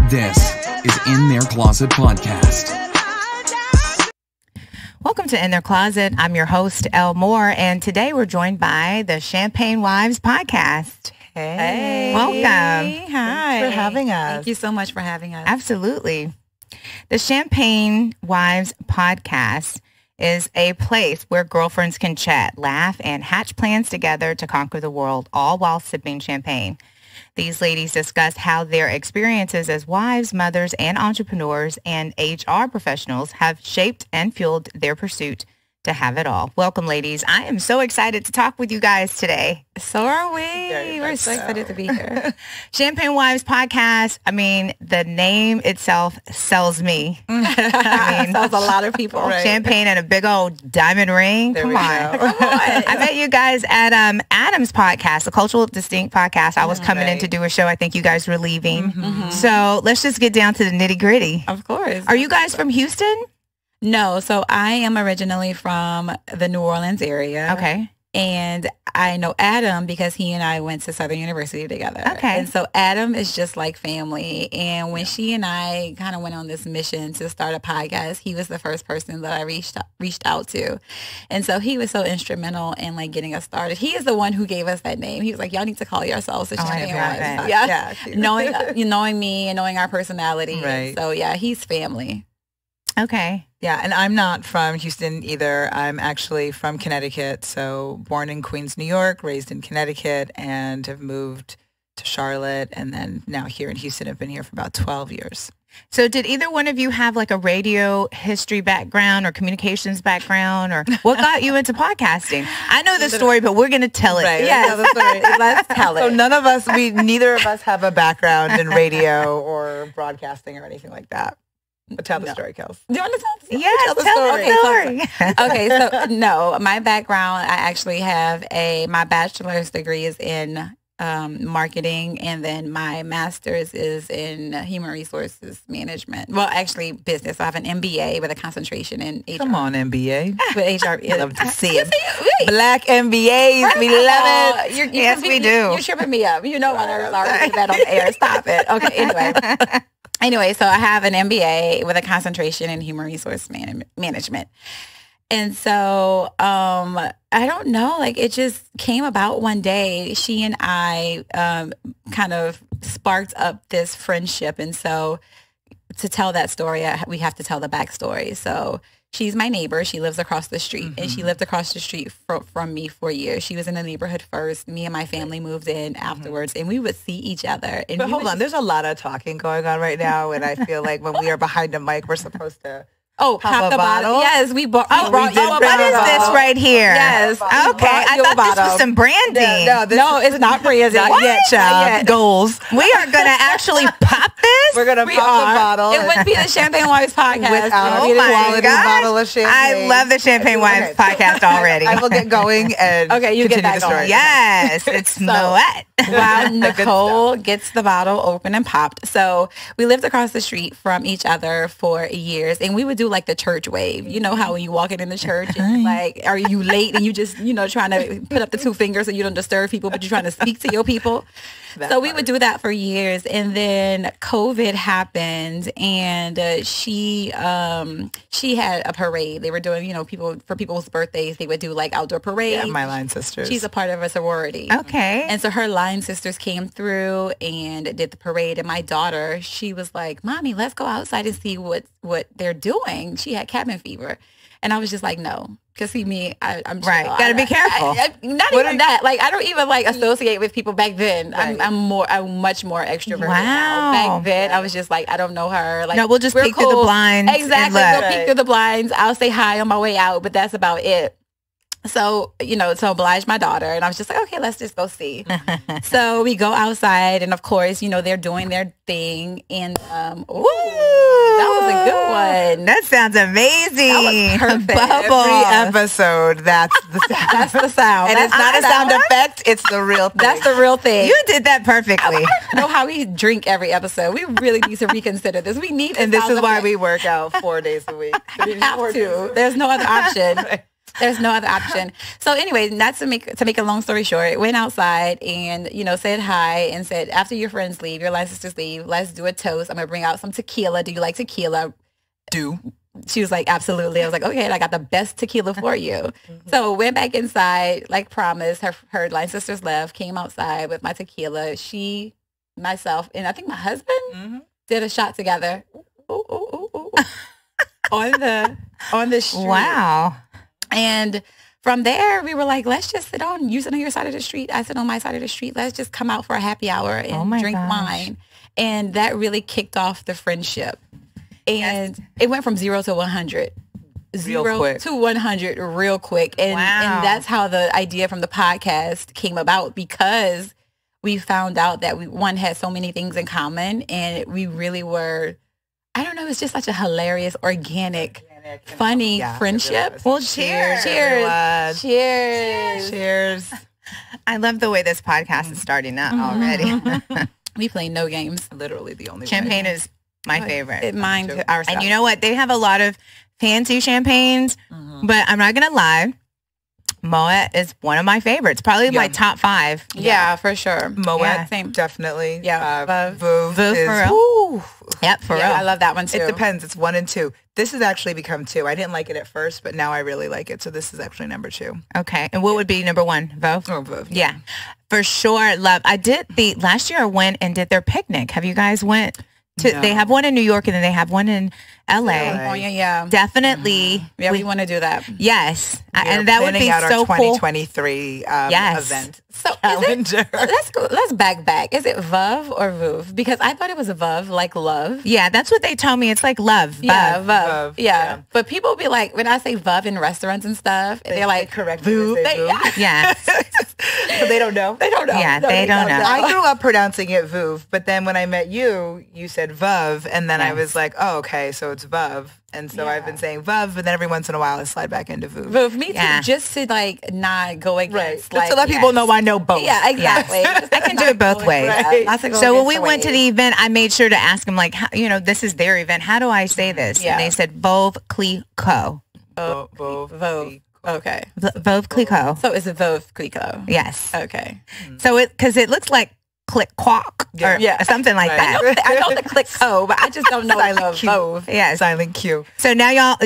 This is In Their Closet Podcast. Welcome to In Their Closet. I'm your host, Elle Moore, and today we're joined by the Champagne Wives Podcast. Hey. Welcome. Hi. Thanks for having us. Thank you so much for having us. Absolutely. The Champagne Wives Podcast is a place where girlfriends can chat, laugh, and hatch plans together to conquer the world, all while sipping champagne. These ladies discuss how their experiences as wives, mothers, and entrepreneurs and HR professionals have shaped and fueled their pursuit to have it all. Welcome, ladies. I am so excited to talk with you guys today. So are we. We're so excited to be here. Champagne Wives Podcast. I mean, the name itself sells me. I mean, sells a lot of people. Right. Champagne and a big old diamond ring. Come on. I met you guys at Adam's podcast, the Cultural Distinct podcast. I was coming in to do a show. I think you guys were leaving. So let's just get down to the nitty gritty. Of course. Are you guys from Houston? No. So I am originally from the New Orleans area. Okay. And I know Adam because he and I went to Southern University together. Okay. And so Adam is just like family. And when she and I kind of went on this mission to start a podcast, he was the first person that I reached out to. And so he was so instrumental in like getting us started. He is the one who gave us that name. He was like, y'all need to call yourselves the Champagne Wives. Yeah. Knowing me and knowing our personality. Right. So yeah, he's family. Okay. Yeah, and I'm not from Houston either. I'm actually from Connecticut. So born in Queens, New York, raised in Connecticut, and have moved to Charlotte. And then now here in Houston, I've been here for about 12 years. So did either one of you have like a radio history background or communications background, or what got you into podcasting? I know the story, but we're going to tell it. Right. Yes. Let's tell it. So neither of us have a background in radio or broadcasting or anything like that. But tell the story, Kels. Do you want to tell the story? Yes, tell the story. Okay, so no, my background, I actually have my bachelor's degree is in marketing, and then my master's is in human resources management. Well, actually business. So I have an MBA with a concentration in HR. Come on, MBA. With HR. Love to see it. Black MBAs. We love it. Yes, we do. You're tripping me up. You know I already did that on the air. Stop it. Okay, Anyway, so I have an MBA with a concentration in human resource management. And so I don't know, like it just came about one day. She and I kind of sparked up this friendship. And so to tell that story, we have to tell the backstory. So she's my neighbor. She lives across the street, and she lived across the street from me for years. She was in the neighborhood first. Me and my family moved in afterwards, and we would see each other. And but hold on, there's a lot of talking going on right now, and I feel like when we are behind the mic, we're supposed to pop the bottle. Yes, we brought. What is this right here? Yes. Okay, I thought this was some branding. No, it's not branding. Not yet, child. Goals. We are going to actually pop this? We're going to pop the bottle. It would be the Champagne Wives podcast. With our quality bottle of champagne. I love the Champagne Wives podcast already. I will get going and you get that story. Yes, it's Moet. While Nicole gets the bottle open and popped. So we lived across the street from each other for years, and we would do like the church wave. You know how when you walk in the church, and like, are you late? And you just, trying to put up the two fingers so you don't disturb people, but you're trying to speak to your people. So we would do that for years, and then COVID happened, and she had a parade. They were doing, for people's birthdays, they would do like outdoor parades. Yeah, my line sisters. She's a part of a sorority. Okay. And so her line sisters came through and did the parade, and my daughter, she was like, "Mommy, let's go outside and see what they're doing." She had cabin fever. And I was just like, no, because see me, I'm chill. Right. Got to be careful. Not even that. Like, I don't even like associate with people back then. Right. I'm much more extroverted now. Back then, I was just like, I don't know her. Like, no, we'll just peek through the blinds. Exactly. We'll peek through the blinds. I'll say hi on my way out, but that's about it. So, to oblige my daughter. And I was just like, okay, let's just go see. So we go outside, and of course, they're doing their thing. And, that was a good one. That sounds amazing. That was perfect. Every episode, that's the sound. That's the sound. And it's not a sound effect. It's the real thing. That's the real thing. You did that perfectly. I don't know how we drink every episode. We really need to reconsider this. We need and this is why we work out 4 days a week. We have to. There's no other option. There's no other option. So anyway, not to make a long story short, went outside and, said hi and said, after your friends leave, your line sisters leave, let's do a toast. I'm going to bring out some tequila. Do you like tequila? She was like, absolutely. I was like, okay, and I got the best tequila for you. So went back inside, like promised. Her line sisters left, came outside with my tequila. She, myself, and I think my husband did a shot together. on the street. Wow. And from there, we were like, let's just you sit on your side of the street. I sit on my side of the street. Let's just come out for a happy hour and drink wine. And that really kicked off the friendship. And it went from 0 to 100. To 100 real quick. And that's how the idea from the podcast came about, because we found out that one had so many things in common, and we really were, I don't know, it's just such a hilarious, organic funny friendship. Well, cheers. Cheers. I love the way this podcast is starting out already. We play no games. Literally the only Champagne is my favorite. Mine too. And you know what? They have a lot of fancy champagnes, but I'm not going to lie. Moet is one of my favorites. Probably my top 5. Yeah, for sure. Moet, same. definitely. Yeah. Veuve for is, real. woo. Yep, for real. I love that one too. It depends. It's 1 and 2. This has actually become 2. I didn't like it at first, but now I really like it. So this is actually number 2. Okay. And what would be number 1? Veuve? Oh, Veuve. Yeah. For sure. Love. I did last year I went and did their picnic. Have you guys went to, they have one in New York and then they have one in LA. California, yeah. Definitely. Yeah, we want to do that. Yes. And that would be out so our cool. 2023 event. So calendar. Let's back. Is it Veuve or Veuve? Because I thought it was a Veuve, like love. Yeah, that's what they tell me. It's like love. Yeah, Veuve. Veuve. Yeah. But people be like, when I say Veuve in restaurants and stuff, they're like, correct. Veuve. Yeah. But they don't know. They don't know. Yeah, they don't know. I grew up pronouncing it Veuve, but then when I met you, you said Veuve, and then I was like, oh, okay, so it's Veuve. And so I've been saying Veuve, but then every once in a while I slide back into Veuve. Veuve, me too. Just to like not go against. Just to let people know I know both. Yeah, exactly. I can do it both ways. Right. So when we went to the event, I made sure to ask them, like, this is their event. How do I say this? Yeah. And they said Veuve Clicquot. Veuve. Okay. Veuve Clicquot. So it's a Veuve Clicquot. Yes. Okay. So because it looks like click quack or something like that. I know the Clicquot, but I just don't know Veuve. Yes. Silent Q. So now y'all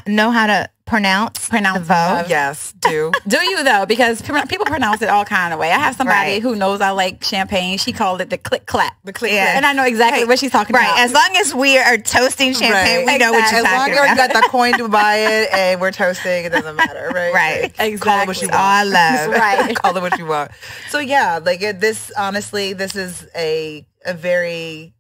know how to pronounce the Veuve. Yes, do. Do you though? Because people pronounce it all kind of way. I have somebody who knows I like champagne. She called it the click clap. The click clap. And I know exactly what she's talking about. As long as we are toasting champagne, we know what you're talking about. As long as we got the coin to buy it and we're toasting, it doesn't matter, right? Right. Exactly. Call it what you want. All I love. Right. Call it what you want. So yeah, like this, honestly, this is a very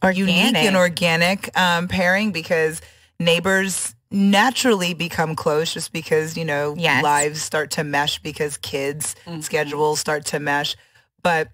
unique and organic pairing, because neighbors naturally become close just because, lives start to mesh because kids' schedules start to mesh. But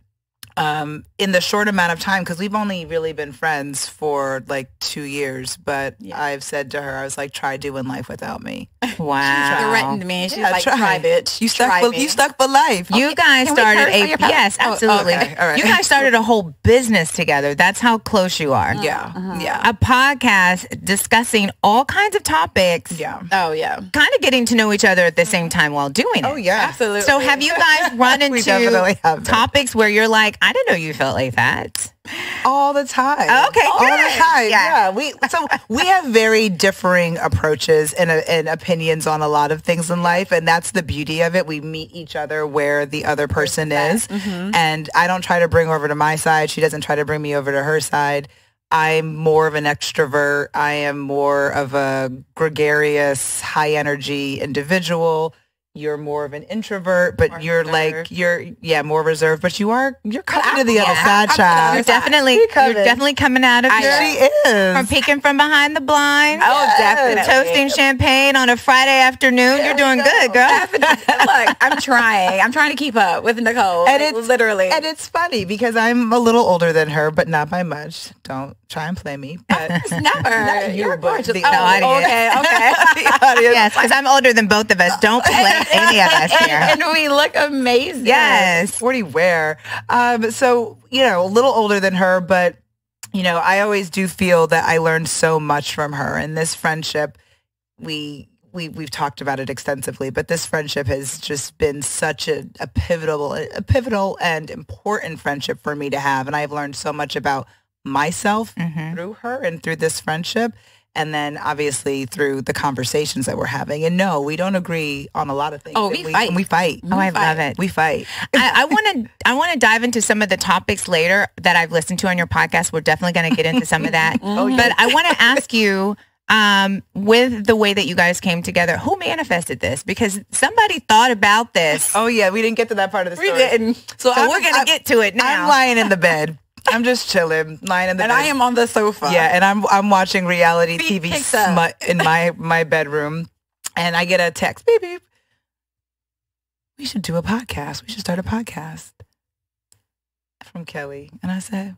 in the short amount of time, because we've only really been friends for like 2 years, but I've said to her, I was like, try doing life without me. Wow. She threatened me. She's like, try bitch. You stuck for life. You guys started yes, absolutely. Okay. All right. You guys started a whole business together. That's how close you are. Yeah. Yeah. A podcast discussing all kinds of topics. Yeah. Oh, yeah. Kind of getting to know each other at the same time while doing it. Oh, yeah. Absolutely. So have you guys run We definitely into have topics where you're like, I didn't know you felt like that? All the time. Okay, all good. the time. Yeah. We have very differing approaches and opinions on a lot of things in life, and that's the beauty of it. We meet each other where the other person is, and I don't try to bring her over to my side. She doesn't try to bring me over to her side. I'm more of an extrovert. I am more of a gregarious, high energy individual. You're more of an introvert, but More you're reserved. more reserved, but you're coming to the other side, child. You're definitely coming out of your, She is. from peeking from behind the blind. Oh, definitely. Toasting champagne on a Friday afternoon. You're doing good, girl. Look, I'm trying to keep up with Nicole. And like, it's literally. And it's funny because I'm a little older than her, but not by much. Don't try and play me. But It's never. Not you, You're but gorgeous. the audience. Okay. the audience. Yes, because I'm older than both of us. Don't play any of us here. And we look amazing. Yes. 40 where? So, a little older than her, but, I always do feel that I learned so much from her. And this friendship, we we've talked about it extensively, but this friendship has just been such a pivotal and important friendship for me to have. And I've learned so much about myself through her and through this friendship. And then obviously through the conversations that we're having. And no, we don't agree on a lot of things. Oh, we fight. We fight. Oh, I love it. We fight. I want to dive into some of the topics later that I've listened to on your podcast. We're definitely going to get into some of that. But I want to ask you, with the way that you guys came together, who manifested this? Because somebody thought about this. Oh yeah, we didn't get to that part of the story. We didn't. So we're going to get to it now. I'm lying in the bed. I'm just chilling, lying in the bed. And I am on the sofa. Yeah, and I'm watching reality TV picked up. smut in my bedroom, and I get a text, baby, we should do a podcast. We should start a podcast, from Kelly. And I said,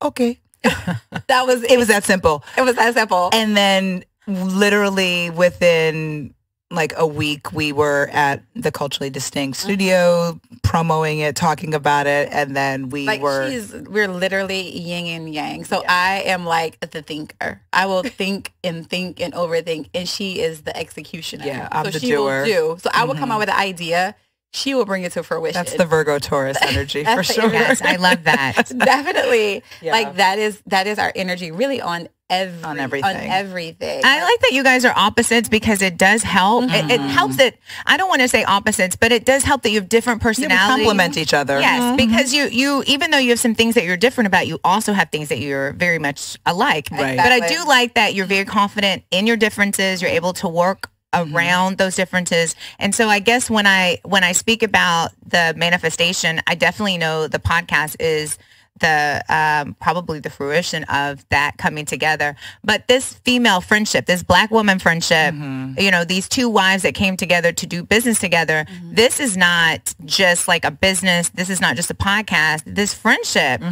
okay. It was that simple. It was that simple. And then literally within like a week, we were at the Culturally Distinct studio, promoting it, talking about it, and then we're literally yin and yang. So I am like the thinker. I will think and overthink, and she is the executioner. Yeah, I'm the she doer. Will do. So I will come out with an idea. She will bring it to fruition. That's the Virgo Taurus energy for sure. Yes, I love that. Definitely. Yeah. Like that is our energy really on everything. I like that you guys are opposites because it does help. It helps that, I don't want to say opposites, but it does help that you have different personalities. We complement each other. Yes, because you even though you have some things that you're different about, you also have things that you're very much alike. Right. But I do like that you're very confident in your differences. You're able to work around those differences. And so I guess when I speak about the manifestation, I definitely know the podcast is the probably the fruition of that coming together. But this female friendship, this Black woman friendship, you know, these two wives that came together to do business together, this is not just like a business. This is not just a podcast. This friendship,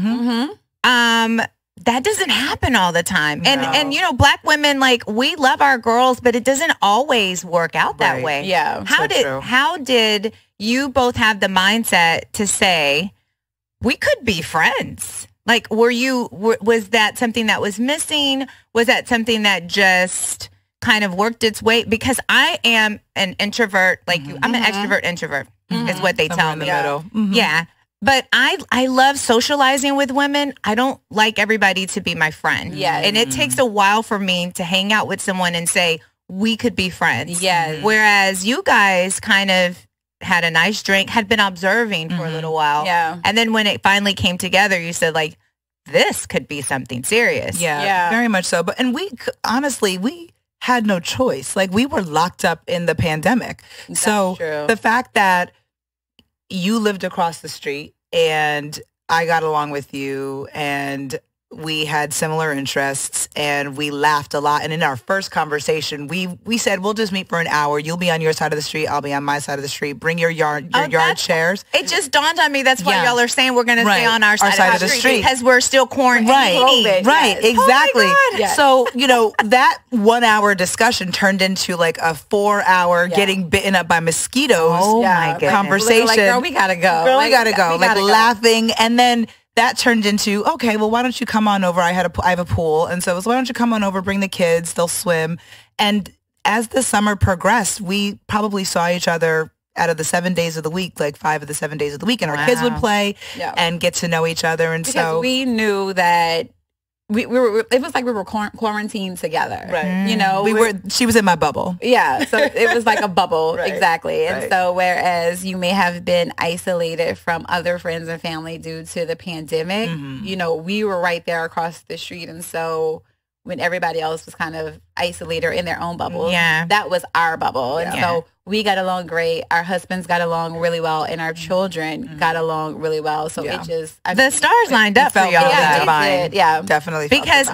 that doesn't happen all the time. And you know, Black women, like, we love our girls, but it doesn't always work out that way. Yeah. How did you both have the mindset to say, we could be friends? Like, was that something that was missing? Was that something that just kind of worked its way? Because I am an introvert, like you, I'm an extrovert introvert is what they tell me. Yeah. But I love socializing with women. I don't like everybody to be my friend. Yeah. And it takes a while for me to hang out with someone and say, we could be friends. Yeah. Whereas you guys kind of had a nice drink, had been observing for a little while. Yeah. And then when it finally came together, you said, like, this could be something serious. Yeah, very much so. But, and we honestly, we had no choice. Like, we were locked up in the pandemic. So true. The fact that you lived across the street and I got along with you and we had similar interests and we laughed a lot. And in our first conversation, we said, we'll just meet for an hour. You'll be on your side of the street. I'll be on my side of the street. Bring your yard chairs. It just dawned on me. That's why y'all are saying we're going to stay on our side of the street. Because we're still quarantined. Right. Exactly. Oh my God. So, you know, that 1 hour discussion turned into like a 4 hour getting bitten up by mosquitoes my goodness. conversation. Like, girl, we got to go. Girl, we got to go. Like laughing. And then that turned into, okay, well, why don't you come on over? I have a pool. And so it was, why don't you come on over, bring the kids, they'll swim. And as the summer progressed, we probably saw each other out of the 7 days of the week, like 5 of the 7 days of the week. And our kids would play and get to know each other. And because we knew that we were, it was like we were quarantined together. Right. You know, she was in my bubble. Yeah. So it was like a bubble. Right. Exactly. And so whereas you may have been isolated from other friends and family due to the pandemic, you know, we were right there across the street. And so when everybody else was kind of isolated or in their own bubble, that was our bubble. And so we got along great. Our husbands got along really well, and our children got along really well. So it just the stars lined up for y'all. Yeah, definitely. Because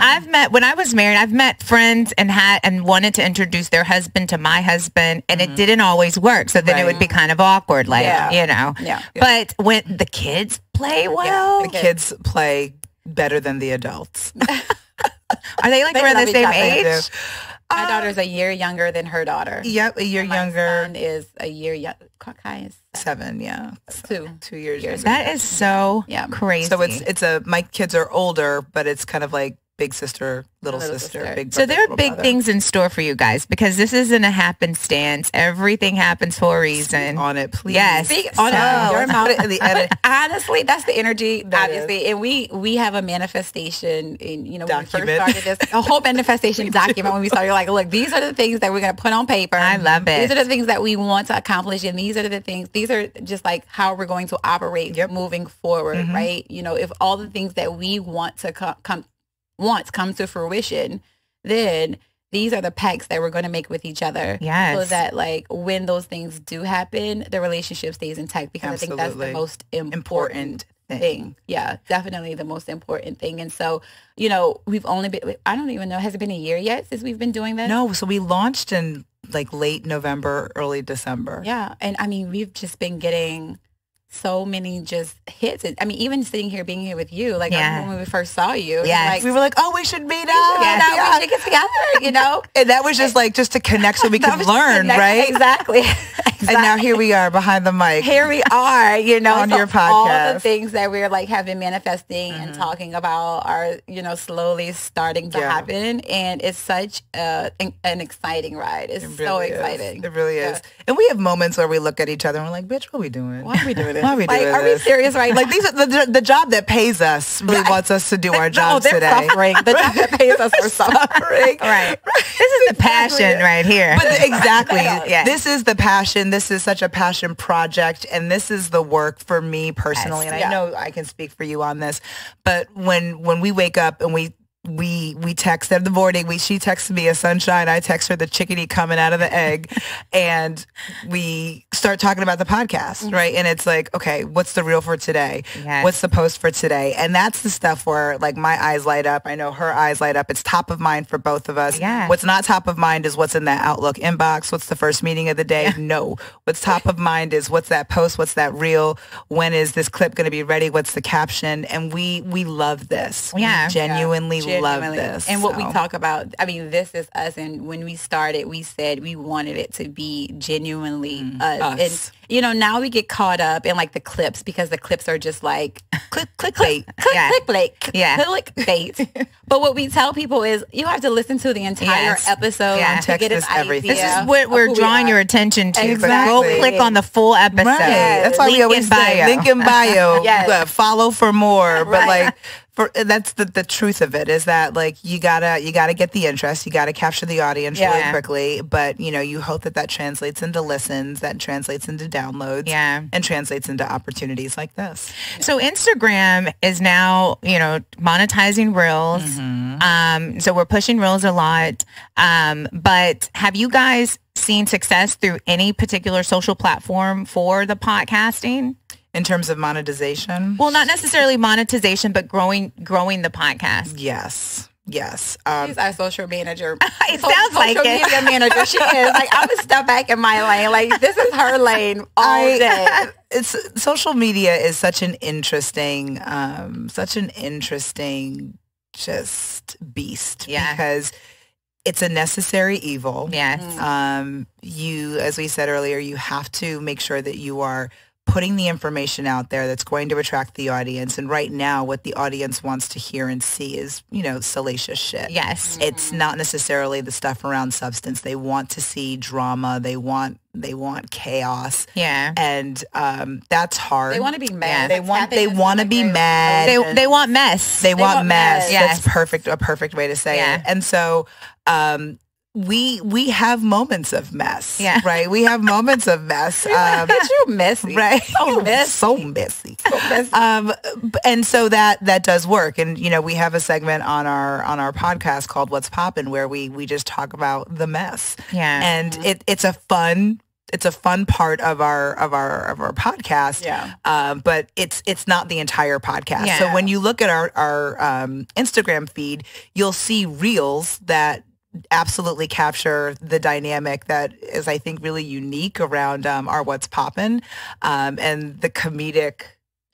when I was married, I've met friends and wanted to introduce their husband to my husband, and it didn't always work. So then it would be kind of awkward, like you know. Yeah. But when the kids play well, the kids play better than the adults. Are they like around the same age? My daughter's a year younger than her daughter. Yep, a year younger. My son is a year younger. Kai is 7, yeah. 2 years younger. That is so crazy. So my kids are older, but it's kind of like big sister, little sister, big So brother, there are little big brother. things in store for you guys because this isn't a happenstance. Everything happens for a reason. on it, please. Yes. Speak on So, your mouth. put it in the edit. Honestly, that's the energy, That obviously. And we have a manifestation in, when we first Document. started this, a whole manifestation document when we started, like, look, these are the things that we're going to put on paper. I love it. These are the things that we want to accomplish. And these are these are just like how we're going to operate moving forward, right? If all the things that we want to come to fruition, then these are the pacts that we're going to make with each other. Yes. So that, like, when those things do happen, the relationship stays intact, because I think that's the most important thing. Yeah, definitely the most important thing. And so, we've only been, I don't even know, has it been a year yet since we've been doing this? No, so we launched in like late November, early December. Yeah. And I mean, we've just been getting so many just hits. I mean, even being here with you, like when we first saw you, Yes. We were like, oh, we should meet up. We should get together, And that was just like just to connect so we could learn, right? Exactly. And now here we are behind the mic. Here we are, on your podcast. All the things that we're like have been manifesting and talking about are, slowly starting to happen. And it's such an exciting ride. It's so exciting. It really is. And we have moments where we look at each other and we're like, bitch, what are we doing? Why are we doing this? Why are we doing Are we this? serious right now? Like these are the job that pays us really wants us to do our jobs they're today. suffering. The job that pays us for suffering. Right. This is the passion right here. But exactly. Yes. This is the passion. This is such a passion project. And this is the work for me personally. Yes. And I know I can speak for you on this. But when we wake up and we text in the morning, she texts me a sunshine, I text her the chickadee coming out of the egg, and we start talking about the podcast, right? And it's like, okay, what's the reel for today? Yes. What's the post for today? And that's the stuff where like my eyes light up. I know her eyes light up. It's top of mind for both of us. Yeah. What's not top of mind is what's in that Outlook inbox. What's the first meeting of the day? No. What's top of mind is what's that post? What's that reel? When is this clip going to be ready? What's the caption? And we love this. Yeah. We genuinely love this. And what we talk about, I mean, this is us. And when we started, we said we wanted it to be genuinely us. And, now we get caught up in like the clips, because the clips are just like clickbait. clickbait. Yeah. Clickbait. But what we tell people is you have to listen to the entire episode to get an idea. This is what we're drawing your attention to. Exactly. Go click on the full episode. Right. That's why we always say link in bio. Yes. Follow for more. But Right. like that's the truth of it, is that like you gotta get the interest, you gotta capture the audience really quickly, but you hope that translates into listens, that translates into downloads, and translates into opportunities like this. So Instagram is now monetizing Reels. So we're pushing Reels a lot. But have you guys seen success through any particular social platform for the podcasting? In terms of monetization? Well, not necessarily monetization, but growing the podcast. Yes. She's our social manager. It sounds like social it. media manager. She is. Like, I'm gonna step back in my lane. Like, this is her lane all day. It's social media is such an interesting just beast. Yeah. Because it's a necessary evil. Yes. You, as we said earlier, you have to make sure that you are putting the information out there that's going to attract the audience. And right now, what the audience wants to hear and see is, salacious shit. Yes. It's not necessarily the stuff around substance. They want to see drama. They want chaos. Yeah. And that's hard. They want to be mad. They want to be mad. They want mess. They want mess. Yes. That's a perfect way to say it. And so we have moments of mess. Yeah. Right? We have moments of mess. You messy. Right. So messy. So messy. And so that does work. And we have a segment on our podcast called What's Poppin', where we just talk about the mess. Yeah. And it's a fun part of our podcast. Yeah. But it's not the entire podcast. Yeah. So when you look at our Instagram feed, you'll see reels that absolutely capture the dynamic that is, I think, really unique around our What's Poppin', and the comedic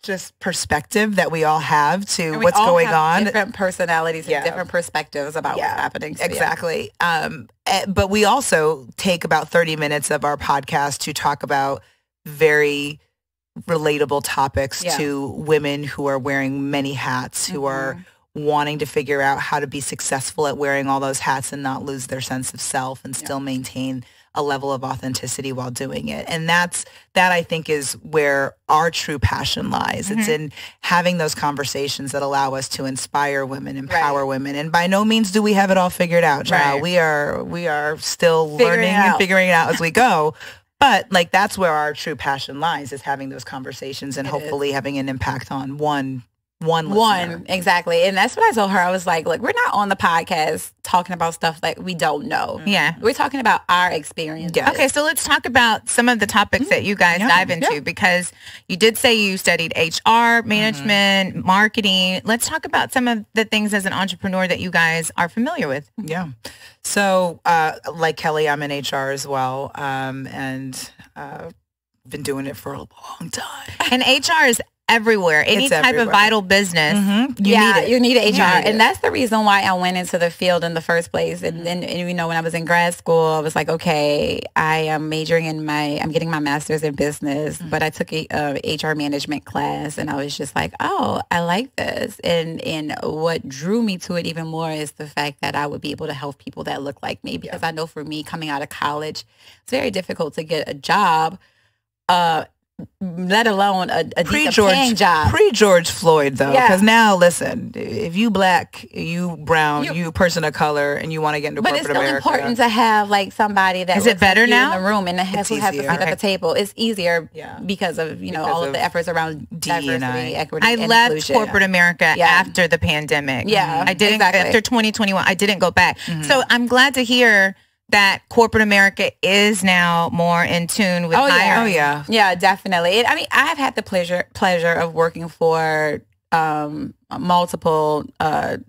just perspective that we all have to what's going on. Different personalities and different perspectives about what's happening. So, exactly. But we also take about 30 minutes of our podcast to talk about very relatable topics to women who are wearing many hats, who are wanting to figure out how to be successful at wearing all those hats and not lose their sense of self and still maintain a level of authenticity while doing it. And that I think is where our true passion lies. It's in having those conversations that allow us to inspire women, empower women. And by no means do we have it all figured out, child. We are still learning and figuring it out as we go. But like, that's where our true passion lies, is having those conversations and hopefully having an impact on one listener. Exactly. And that's what I told her. I was like, look, we're not on the podcast talking about stuff that we don't know. Yeah. We're talking about our experience. Yeah. Okay, so let's talk about some of the topics that you guys dive into, because you did say you studied HR, management, marketing. Let's talk about some of the things as an entrepreneur that you guys are familiar with. Yeah. So like Kelly, I'm in HR as well. And been doing it for a long time. And HR is everywhere. Any type of vital business. You need HR. And that's the reason why I went into the field in the first place. And then, you know, when I was in grad school, I was like, okay, I am majoring I'm getting my master's in business, but I took a HR management class, and I was just like, oh, I like this. And what drew me to it even more is the fact that I would be able to help people that look like me, because I know for me, coming out of college, it's very difficult to get a job, let alone a decent paying job. Pre-George Floyd, though, because now, listen, if you black, you brown, you person of color, and you want to get into corporate America. But it's still important to have like somebody that is it better now in the room and has to sit at the table. It's easier because of all of the efforts around diversity, equity, and left inclusion. corporate America after the pandemic. Yeah, I didn't after 2021. I didn't go back. So I'm glad to hear that corporate America is now more in tune with hiring. Yeah, definitely. I mean, I have had the pleasure of working for multiple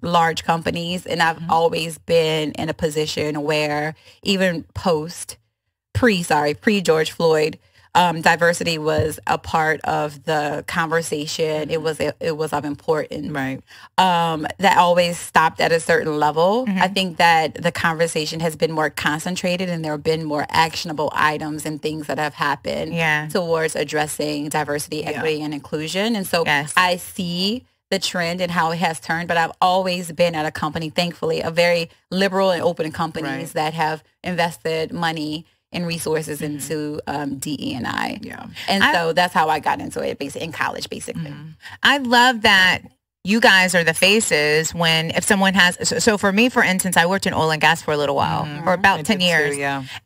large companies, and I've always been in a position where even pre-George Floyd, diversity was a part of the conversation. It was of importance. Right. That always stopped at a certain level. I think that the conversation has been more concentrated, and there have been more actionable items and things that have happened towards addressing diversity, equity, and inclusion. And so I see the trend and how it has turned, but I've always been at a company, thankfully, a very liberal and open companies that have invested money and resources into DE&I. And so that's how I got into it in college, basically. I love that you guys are the faces if someone has, so for me, for instance, I worked in oil and gas for a little while, for about 10 years.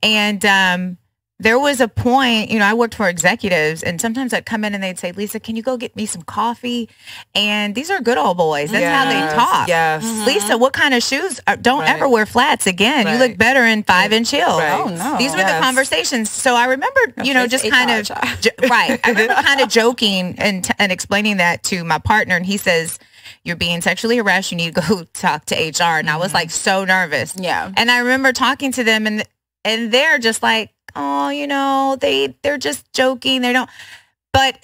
And there was a point, I worked for executives, and sometimes I'd come in and they'd say, Lisa, can you go get me some coffee? And these are good old boys. That's how they talk. Lisa, what kind of shoes? Don't ever wear flats again. You look better in 5-inch heels. Oh, no. These were the conversations. So I remember, just kind of, I remember kind of joking and explaining that to my partner. And he says, you're being sexually harassed. You need to go talk to HR. And I was like so nervous. And I remember talking to them, and they're just like, oh, they're just joking. They don't. But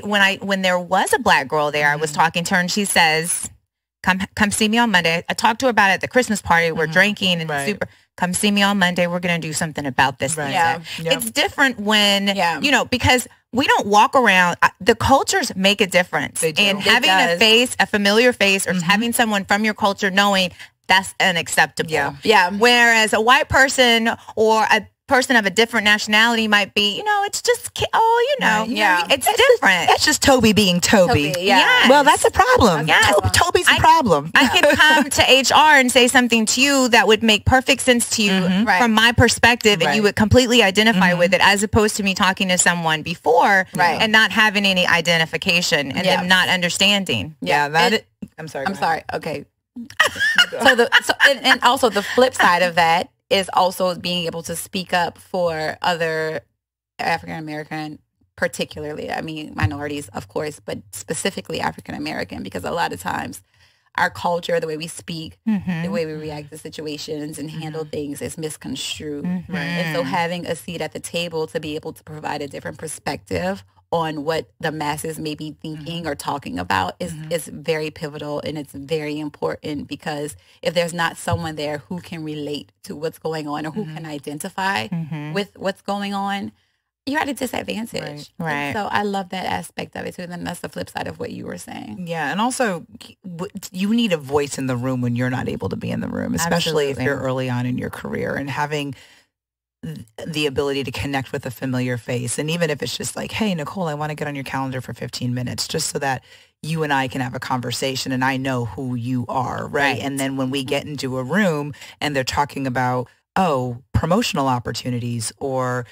when there was a black girl there, I was talking to her, and she says, come see me on Monday. I talked to her about it at the Christmas party. We're drinking and come see me on Monday. We're going to do something about this. It's different when, because we don't walk around. The cultures make a difference. And having a familiar face, or having someone from your culture knowing that's unacceptable. Whereas a white person or a person of a different nationality might be, it's just, it's different. That's just Toby being Toby. Well, that's a problem. Toby's a problem. I could come to HR and say something to you that would make perfect sense to you from my perspective, and you would completely identify with it, as opposed to me talking to someone before and not having any identification and them not understanding. I'm sorry. Okay. And also the flip side of that is also being able to speak up for other African American, particularly, minorities, of course, but specifically African American, because a lot of times our culture, the way we speak, the way we react to situations and handle things is misconstrued. And so having a seat at the table to be able to provide a different perspective on what the masses may be thinking or talking about is very pivotal, and it's very important, because if there's not someone there who can relate to what's going on, or who can identify with what's going on, you're at a disadvantage. Right. And so I love that aspect of it too. And then that's the flip side of what you were saying. Yeah, and also you need a voice in the room when you're not able to be in the room, especially if you're early on in your career, and having the ability to connect with a familiar face. And even if it's just like, hey, Nicole, I want to get on your calendar for 15 minutes just so that you and I can have a conversation and I know who you are, right? And then when we get into a room and they're talking about, oh, promotional opportunities or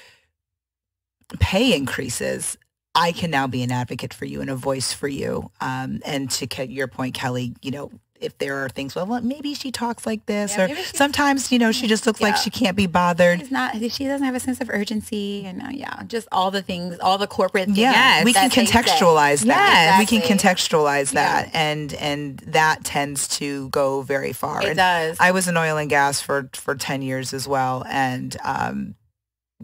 pay increases, I can now be an advocate for you and a voice for you. And to your point, Kelly, you know, if there are things, well, maybe she talks like this, or sometimes, you know, she just looks like she can't be bothered. She doesn't have a sense of urgency, and just all the things, all the corporate things. Yes, we can contextualize that. Yes, we can contextualize that, and that tends to go very far. It does. I was in oil and gas for 10 years as well, and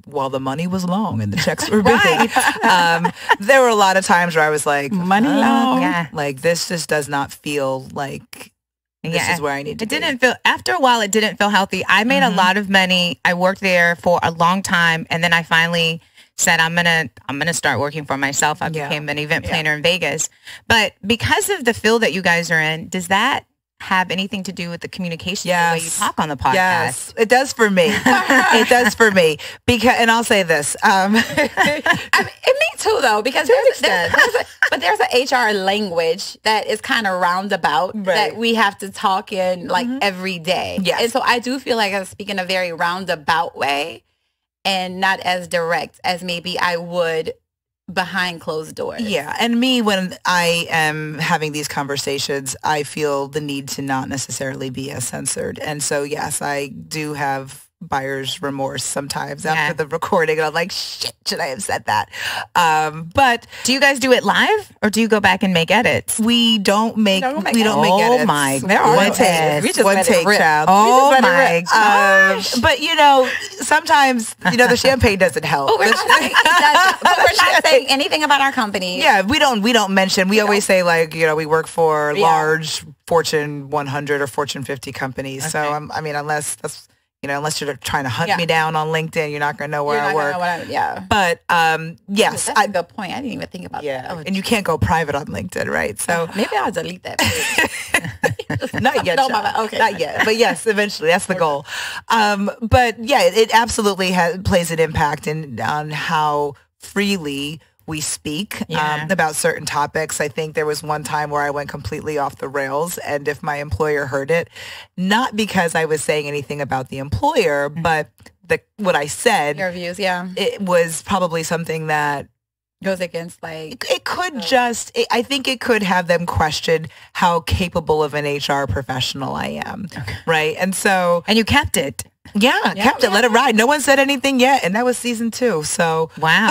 while the money was long and the checks were big, there were a lot of times where I was like, money long? Yeah. Like, this just does not feel like this is where I need to be. After a while, it didn't feel healthy. I made a lot of money. I worked there for a long time. And then I finally said, I'm gonna start working for myself. I became an event planner in Vegas. But because of the field that you guys are in, does that have anything to do with the communication, the way you talk on the podcast? Yes, it does for me. It does for me. And I'll say this. Me too, though, because there's an HR language that is kind of roundabout that we have to talk in like every day. Yes. And so I do feel like I speak in a very roundabout way and not as direct as maybe I would behind closed doors. Yeah. And me, when I am having these conversations, I feel the need to not necessarily be as censored. And so, yes, I do have buyer's remorse sometimes after the recording. And I'm like, shit, should I have said that? But do you guys do it live or do you go back and make edits? We don't make edits. Oh my God. One take, child. Oh my gosh. But you know, sometimes, you know, the champagne doesn't help. But we're not saying anything about our company. Yeah, we don't mention. We always say, like, you know, we work for large Fortune 100 or Fortune 50 companies. Okay. So I mean, unless you're trying to hunt me down on LinkedIn, you're not going to know where I work. But yes, that's a good point. I didn't even think about that. Oh, and you can't go private on LinkedIn, right? So maybe I'll delete that. Not yet. Okay, not yet. But yes, eventually, that's the goal. But yeah, it absolutely plays an impact on how freely we speak about certain topics. I think there was one time where I went completely off the rails, and if my employer heard it, not because I was saying anything about the employer, but what I said, your views, it was probably something that goes against, like, it could I think it could have them question how capable of an HR professional I am, right? And so, and you kept it. Yeah, kept it. Let it ride. No one said anything yet, and that was season 2. So wow.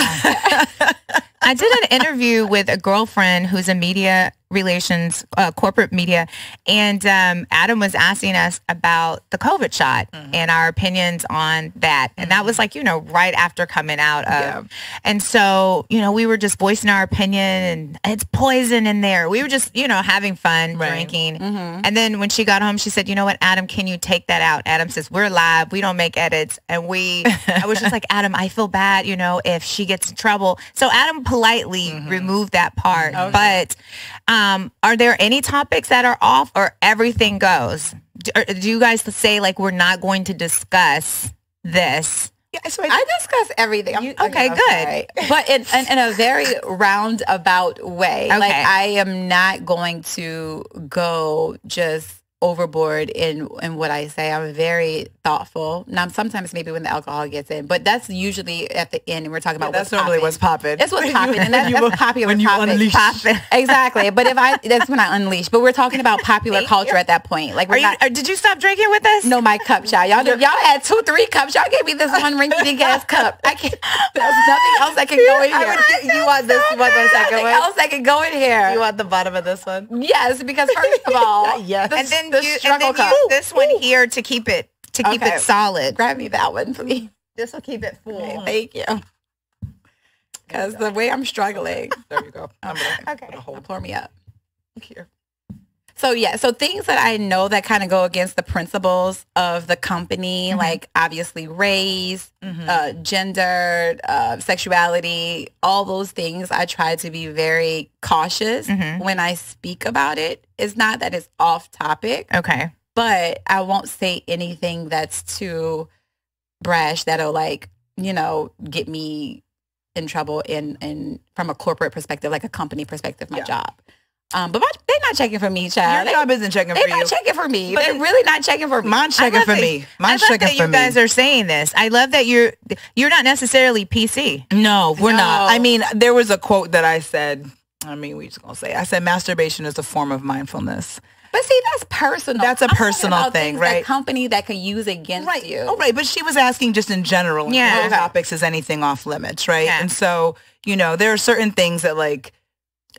I did an interview with a girlfriend who's in media relations, corporate media, and Adam was asking us about the COVID shot and our opinions on that. And that was like, you know, right after coming out of. And so, you know, we were just voicing our opinion, and it's poison in there. We were just, you know, having fun, drinking. And then when she got home, she said, you know what, Adam, can you take that out? Adam says, we're live. We don't make edits. And I was just like, Adam, I feel bad, you know, if she gets in trouble. So Adam politely removed that part. But are there any topics that are off, or everything goes? Do you guys say, like, we're not going to discuss this? Yeah, so I discuss everything. Okay, good. But in a very roundabout way. Okay. Like, I am not going to go just overboard in what I say. I'm very thoughtful. Now, sometimes maybe when the alcohol gets in, but that's usually at the end, and we're talking about that's normally what's popping. That's what's popping, and that's popular when you topic. unleash. Exactly. But that's when I unleash. But we're talking about popular culture at that point. Like, did you stop drinking with us? No, my cup, y'all. Y'all had 2-3 cups. Y'all gave me this one rinky-dink ass cup. I can't. There's nothing else that can go in here. You want this? You want the second one? Nothing else that can go in here. You want the bottom of this one? Yes, because first of all, yes. And then use this one here to keep it solid. Grab me that one, please. This will keep it full. Okay, thank you. Because the way I'm struggling. There you go. I'm gonna pour me up. Here. So things that I know that kind of go against the principles of the company, like obviously race, gender, sexuality, all those things, I try to be very cautious when I speak about it. It's not that it's off topic. Okay. But I won't say anything that's too brash that'll get me in trouble in from a corporate perspective, like a company perspective, my job. But they're not checking for me, child. Your job isn't checking for you. They're not checking for me. They're really not checking for me. Mine's checking for me. Mine's checking for me. You guys are saying this. I love that you're not necessarily PC. No, we're not. I mean, there was a quote that I said, we just gonna say, I said masturbation is a form of mindfulness. But see, that's personal. That's a personal thing, right? A company that could use against you. Oh, right. But she was asking just in general. Yeah. Topics, is anything off limits, right? Yeah. And so, there are certain things that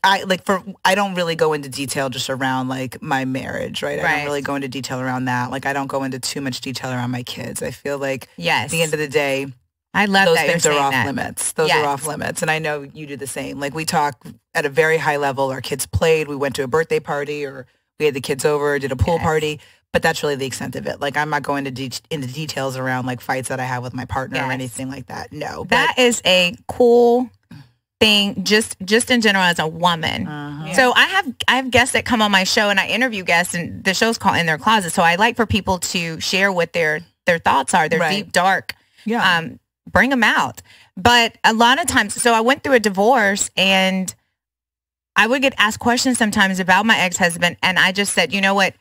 I don't really go into detail just around like my marriage, right? I don't really go into detail around that. Like I don't go into too much detail around my kids. I feel like at the end of the day, I love those that things you're are saying off that. limits. Those are off limits. And I know you do the same. Like we talk at a very high level. Our kids played. We went to a birthday party or we had the kids over, did a pool party. But that's really the extent of it. Like I'm not going into details around like fights that I have with my partner or anything like that. No. That is a cool thing just in general as a woman. So I have guests that come on my show and I interview guests and the show's called In Their Closet. So I like for people to share what their thoughts are, their deep, dark, bring them out. But a lot of times, so I went through a divorce and I would get asked questions sometimes about my ex-husband and I just said, you know what?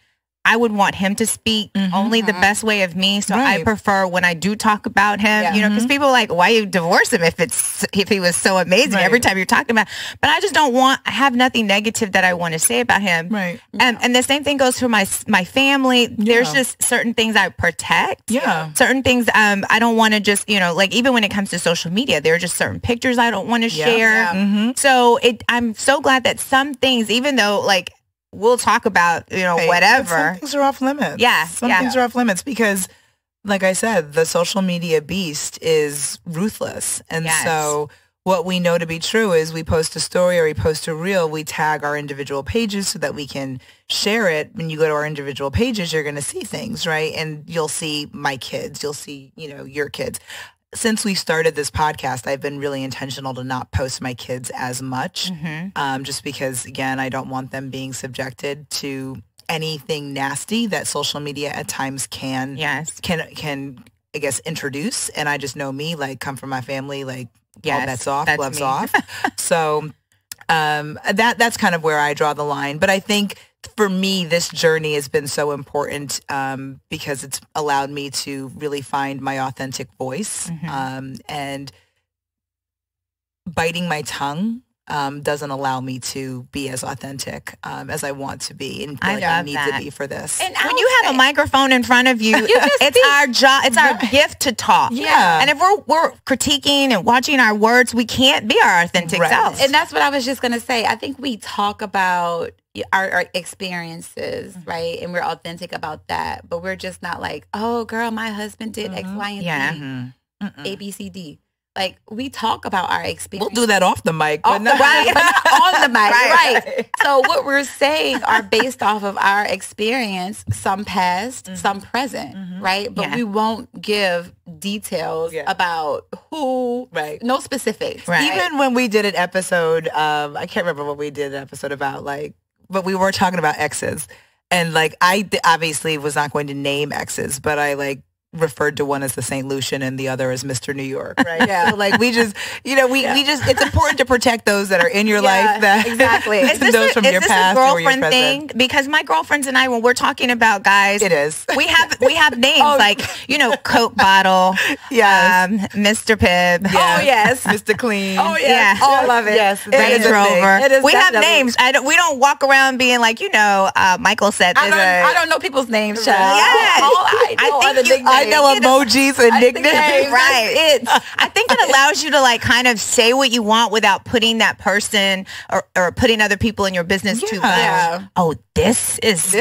I would want him to speak only the best way of me. So I prefer when I do talk about him, because people are like, why you divorce him if he was so amazing every time you're talking about. But I just I have nothing negative that I want to say about him. Right. And the same thing goes for my family. There's just certain things I protect. Yeah. Certain things I don't want to just, like even when it comes to social media, there are just certain pictures I don't want to share. So I'm so glad that some things, even though like, we'll talk about, whatever. Some things are off limits. Yeah. Some things are off limits because, like I said, the social media beast is ruthless. And so what we know to be true is we post a story or we post a reel, we tag our individual pages so that we can share it. When you go to our individual pages, you're going to see things, right? And you'll see my kids. You'll see, your kids. Since we started this podcast, I've been really intentional to not post my kids as much, just because, again, I don't want them being subjected to anything nasty that social media at times can I guess, introduce. And I just know me, like, come from my family, like, all bets off, gloves off. So that's kind of where I draw the line. But I think for me, this journey has been so important because it's allowed me to really find my authentic voice. And biting my tongue doesn't allow me to be as authentic as I want to be and feel like I need to be for this. And when you have a microphone in front of you, it's our job. It's our gift to talk. Yeah. And if we're critiquing and watching our words, we can't be our authentic selves. And that's what I was just going to say. I think we talk about our experiences, right? And we're authentic about that. But we're just not like, oh, girl, my husband did X, Y, and Z, A, B, C, D. Like, we talk about our experience. We'll do that off the mic. But not on the mic. Right. So what we're saying are based off of our experience, some past, some present, right? But we won't give details about who, no specifics. Right. Even when we did an episode, I can't remember what we did an episode about, like, but we were talking about exes. And, like, I obviously was not going to name exes, but I, like, referred to one as the St. Lucian and the other as Mr. New York, right? So like we just, we just, it's important to protect those that are in your life. That exactly. Is this those from your past a girlfriend or your thing? present. Because my girlfriends and I, when we're talking about guys, it is. We have names like Coke bottle, Mr. Pibb, oh yes, Mr. Clean, oh yes, all of it, yes, Range Rover. We have definitely names. We don't walk around being like Michael said. I don't know people's names, child. Yeah, I know emojis and nicknames. Right. I think it allows you to like kind of say what you want without putting that person or putting other people in your business too much. Yeah. Oh, this is so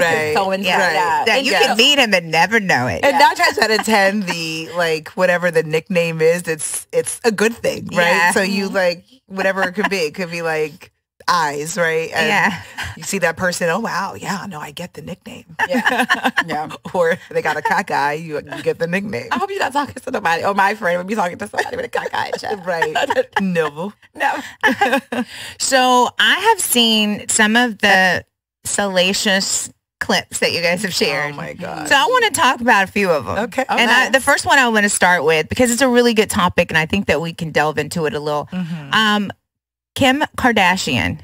and that you can meet him and never know it. And 9 times out of 10, the like whatever the nickname is, it's a good thing, right? Yeah. So you like whatever it could be. It could be like eyes, right? And Yeah. you see that person, oh, wow, yeah, no, I get the nickname. Yeah. Or they got a cockeye, you get the nickname. I hope you're not talking to nobody. Or my friend would be talking to somebody with a cockeyed chest. Right. No. No. So I have seen some of the salacious clips that you guys have shared. Oh, my God. So I want to talk about a few of them. Okay. And the first one I want to start with, because it's a really good topic, and I think that we can delve into it a little. Kim Kardashian.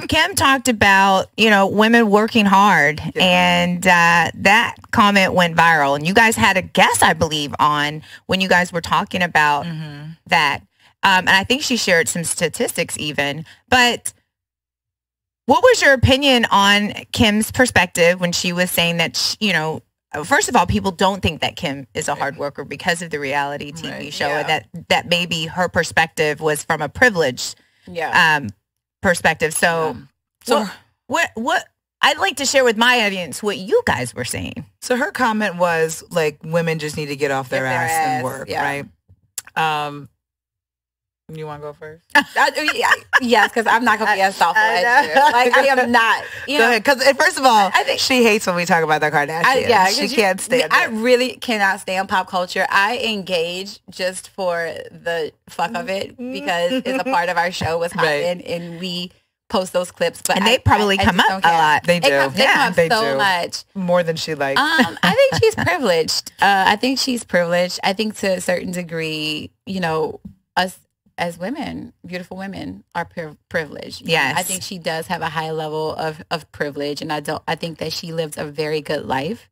Kim talked about, women working hard, and that comment went viral. And you guys had a guest, I believe, on when you guys were talking about that. And I think she shared some statistics even. But what was your opinion on Kim's perspective when she was saying that, first of all, people don't think that Kim is a hard worker because of the reality TV show, and that maybe her perspective was from a privileged perspective. So, what I'd like to share with my audience what you guys were saying. So her comment was like, women just need to get off their ass and work, right? You want to go first? Yes, because I'm not going to be as thoughtful as you. Like, I am not. Go ahead. Because first of all, I think she hates when we talk about the Kardashians. She can't stand it. I really cannot stand pop culture. I engage just for the fuck of it because it's a part of our show was happening, and we post those clips. But they probably come up a lot. They do. They come up so much. More than she likes. I think she's privileged. I think to a certain degree, us as women, beautiful women, are privileged. Yes. I think she does have a high level of privilege, and I think that she lives a very good life.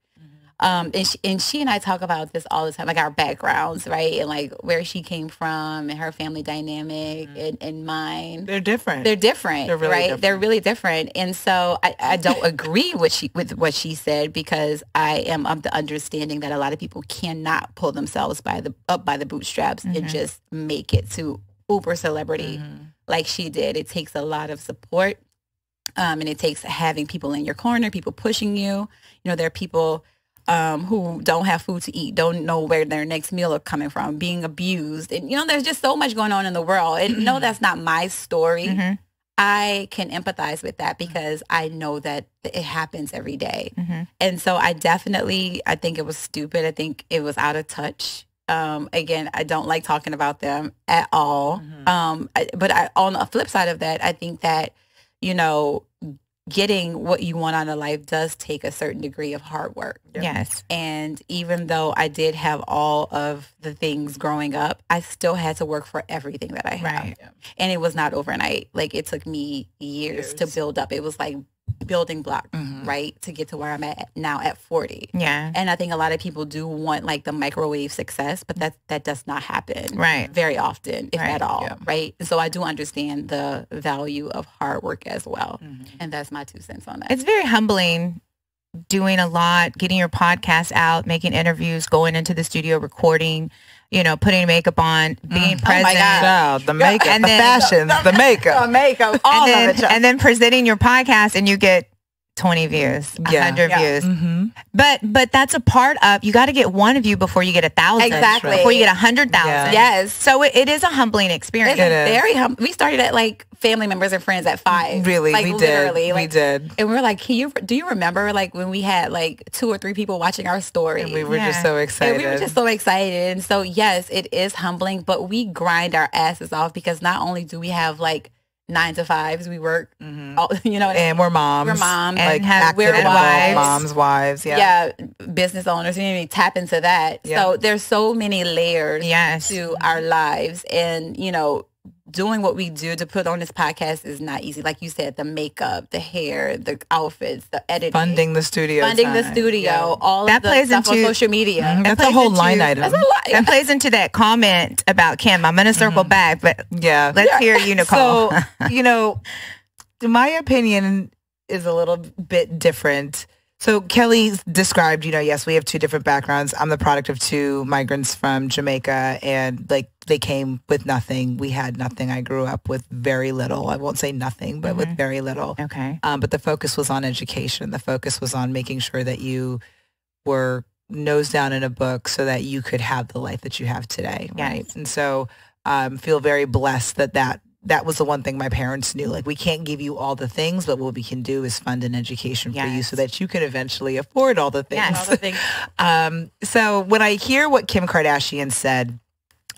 And she and I talk about this all the time, like our backgrounds, right? And like where she came from and her family dynamic and mine. They're different. They're different, They're really right? different. They're really different. And so I don't agree with what she said, because I am of the understanding that a lot of people cannot pull themselves up by the bootstraps and just make it to uber celebrity like she did. It takes a lot of support, and it takes having people in your corner, people pushing you. There are people who don't have food to eat, don't know where their next meal is coming from, being abused. And, there's just so much going on in the world. And no, that's not my story. I can empathize with that because I know that it happens every day. And so I think it was stupid. I think it was out of touch. Again, I don't like talking about them at all. But on the flip side of that, I think that, getting what you want out of life does take a certain degree of hard work. Yes. And even though I did have all of the things growing up, I still had to work for everything that I have. Right. And it was not overnight. Like, it took me years to build up. It was like building blocks, right, to get to where I'm at now at 40. Yeah. And I think a lot of people do want like the microwave success, but that does not happen very often, if at all, right? And so I do understand the value of hard work as well. And that's my 2 cents on that. It's very humbling doing a lot, getting your podcast out, making interviews, going into the studio, recording, putting makeup on, being present. Oh my God. Wow, the makeup, And the then- fashions, the makeup. The makeup, all of it. And then presenting your podcast and you get 20 views, 100 views. But that's a part of, you got to get one of you before you get 1,000. Exactly. Before you get 100,000. Yeah. Yes. So it is a humbling experience. It's very humbling. We started at like family members and friends at 5. Really, like, we literally, did. like, We did. And we were like, do you remember like when we had like 2 or 3 people watching our story? And we were just so excited. And we were just so excited. And so, yes, it is humbling, but we grind our asses off because not only do we have like 9 to 5s, we work, and we're moms. We're moms. Like, And we're active wives. moms, wives. Yeah. Business owners. We tap into that. Yeah. So there's so many layers to our lives. And, doing what we do to put on this podcast is not easy. Like you said, the makeup, the hair, the outfits, the editing. Funding the studio. All That of the plays stuff on into- social media. That's a whole line item. That's a lot. That plays into that comment about Kim. I'm going to circle back, but let's hear you, Nicole. So, my opinion is a little bit different. So Kelly described, yes, we have 2 different backgrounds. I'm the product of 2 migrants from Jamaica, and like they came with nothing. We had nothing. I grew up with very little. I won't say nothing, but with very little. Okay. But the focus was on education. The focus was on making sure that you were nose down in a book so that you could have the life that you have today. Right. Yes. And so feel very blessed that that was the one thing my parents knew. Like, we can't give you all the things, but what we can do is fund an education for you so that you can eventually afford all the things. All the things. So when I hear what Kim Kardashian said,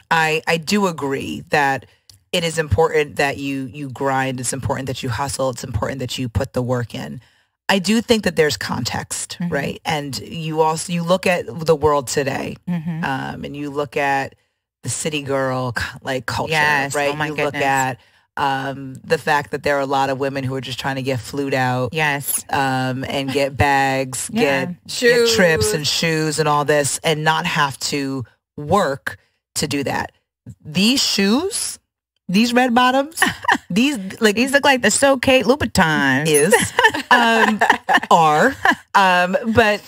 I do agree that it is important that you grind. It's important that you hustle. It's important that you put the work in. I do think that there's context, right? And you look at the world today, and you look at the city girl like culture, right? Oh my you goodness. look at the fact that there are a lot of women who are just trying to get flued out, and get bags, get trips and shoes and all this, and not have to work to do that. These shoes, these red bottoms, these look like the So Kate Louboutins. But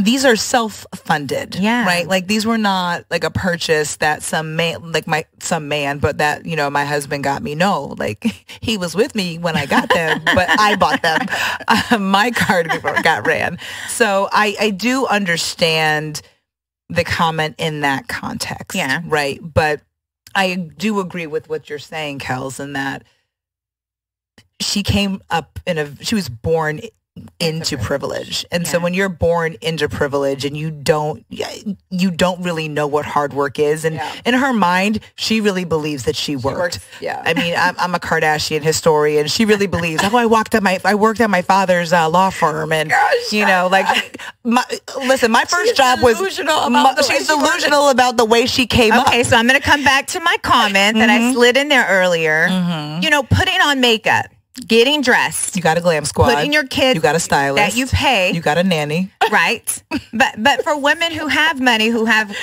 these are self-funded, right? Like, these were not like a purchase that some man, but that, my husband got me. No, like, he was with me when I got them, but I bought them. My card got ran. So I do understand the comment in that context, right? But I do agree with what you're saying, Kels, in that she came up she was born into privilege. And so when you're born into privilege and you don't really know what hard work is, and in her mind, she really believes that she worked. I mean, I'm a Kardashian historian. She really believes, I worked at my father's law firm, and my first job was she's delusional about the way she came up. Okay, so I'm going to come back to my comment that I slid in there earlier. Putting on makeup, getting dressed, you got a glam squad, putting your kids, you got a stylist that you pay, you got a nanny, right? But for women who have money, who have